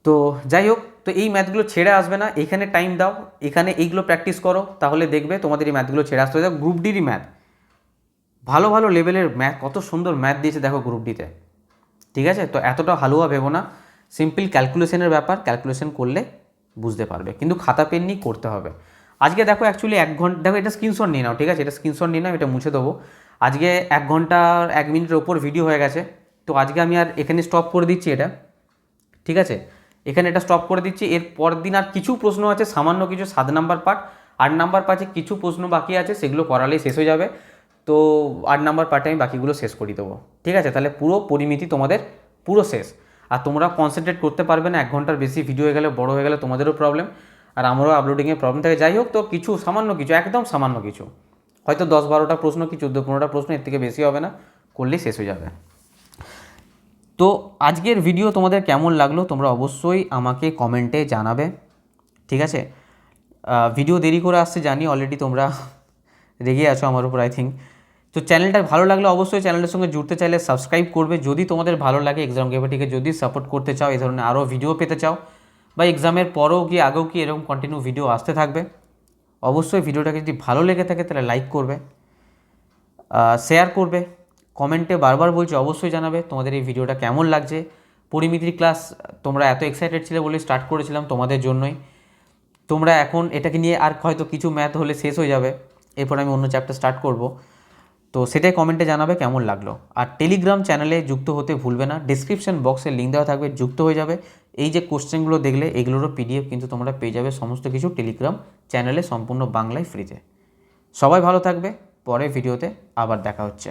তো যাই হোক, তো এই ম্যাথগুলো ছেড়ে আসবে না, এখানে টাইম দাও, এখানে এইগুলো প্র্যাকটিস করো, তাহলে দেখবে তোমাদের এই ম্যাথগুলো ছেড়ে আসতে হবে। গ্রুপ ডিরই ম্যাথ, ভালো ভালো লেভেলের ম্যাথ, কত সুন্দর ম্যাথ দিয়েছে দেখো গ্রুপ ডিতে। ঠিক আছে, তো এতটা হালুয়া ভেবো না, সিম্পল ক্যালকুলেশনের ব্যাপার, ক্যালকুলেশন করলে বুঝতে পারবে, কিন্তু খাতা পেন নিয়ে করতে হবে। আজকে দেখো অ্যাকচুয়ালি 1 ঘন্টা, দেখো এটা স্ক্রিনশট নিয়ে নাও, ঠিক আছে, এটা স্ক্রিনশট নিয়ে নাও, এটা মুছে দেবো। আজকে 1 ঘন্টা 1 মিনিটের ওপর ভিডিও হয়ে গেছে, তো আজকে আমি আর এখানে স্টপ করে দিচ্ছি এটা। ঠিক আছে, এখানে এটা স্টপ করে দিচ্ছি। এর পরের দিন আর কিছু প্রশ্ন আছে, সামান্য কিছু 7 নাম্বার পার্ট, 8 নাম্বার পার্টে কিছু প্রশ্ন বাকি আছে, সেগুলো করালেই শেষ হয়ে যাবে। তো 8 নাম্বার পার্টে আমি বাকিগুলো শেষ করে দেবো। ঠিক আছে, তাহলে পুরো পরিমিতি তোমাদের পুরো শেষ। আর তোমরা কনসেন্ট্রেট করতে পারবে না, 1 ঘন্টার বেশি ভিডিও হয়ে গেলে, বড় হয়ে গেলে তোমাদেরও প্রবলেম, আর আমারও আপলোডিংয়ের প্রবলেম থাকে। যাই হোক, তো কিছু সামান্য কিছু, একদম সামান্য কিছু, হয়তো 10-12টা প্রশ্ন কি 14-15টা প্রশ্ন, এর থেকে বেশি হবে না, করলেই শেষ হয়ে যাবে। তো আজকের ভিডিও তোমাদের কেমন লাগলো তোমরা অবশ্যই আমাকে কমেন্টে জানাবে। ঠিক আছে, ভিডিও দেরি করে আসছে জানি, অলরেডি তোমরা রেগে আছো আমার উপর আই থিঙ্ক। তো চ্যানেলটা ভালো লাগলে অবশ্যই চ্যানেলের সঙ্গে জুড়তে চাইলে সাবস্ক্রাইব করবে। যদি তোমাদের ভালো লাগে, এক্সাম গ্র্যাভিটিকে যদি সাপোর্ট করতে চাও, এই ধরনের আরও ভিডিও পেতে চাও, বা এক্সামের পরেও কি আগেও কি এরকম কন্টিনিউ ভিডিও আসতে থাকবে, অবশ্যই ভিডিওটাকে যদি ভালো লেগে থাকে তাহলে লাইক করবে, শেয়ার করবে, কমেন্টে বারবার বলছি অবশ্যই জানাবে তোমাদের এই ভিডিওটা কেমন লাগছে। পরিমিতির ক্লাস তোমরা এত এক্সাইটেড ছিলে বলে স্টার্ট করেছিলাম তোমাদের জন্যই। তোমরা এখন এটাকে নিয়ে আর হয়তো কিছু ম্যাথ হলে শেষ হয়ে যাবে, এরপর আমি অন্য চ্যাপ্টার স্টার্ট করব, তো সেটাই কমেন্টে জানাবে কেমন লাগলো। আর টেলিগ্রাম চ্যানেলে যুক্ত হতে ভুলবে না, ডিসক্রিপশন বক্সে লিঙ্ক দেওয়া থাকবে, যুক্ত হয়ে যাবে। এই যে কোশ্চেনগুলো দেখলে এগুলোরও পিডিএফ কিন্তু তোমরা পেয়ে যাবে সমস্ত কিছু টেলিগ্রাম চ্যানেলে, সম্পূর্ণ বাংলায় ফ্রিতে। সবাই ভালো থাকবে, পরের ভিডিওতে আবার দেখা হচ্ছে।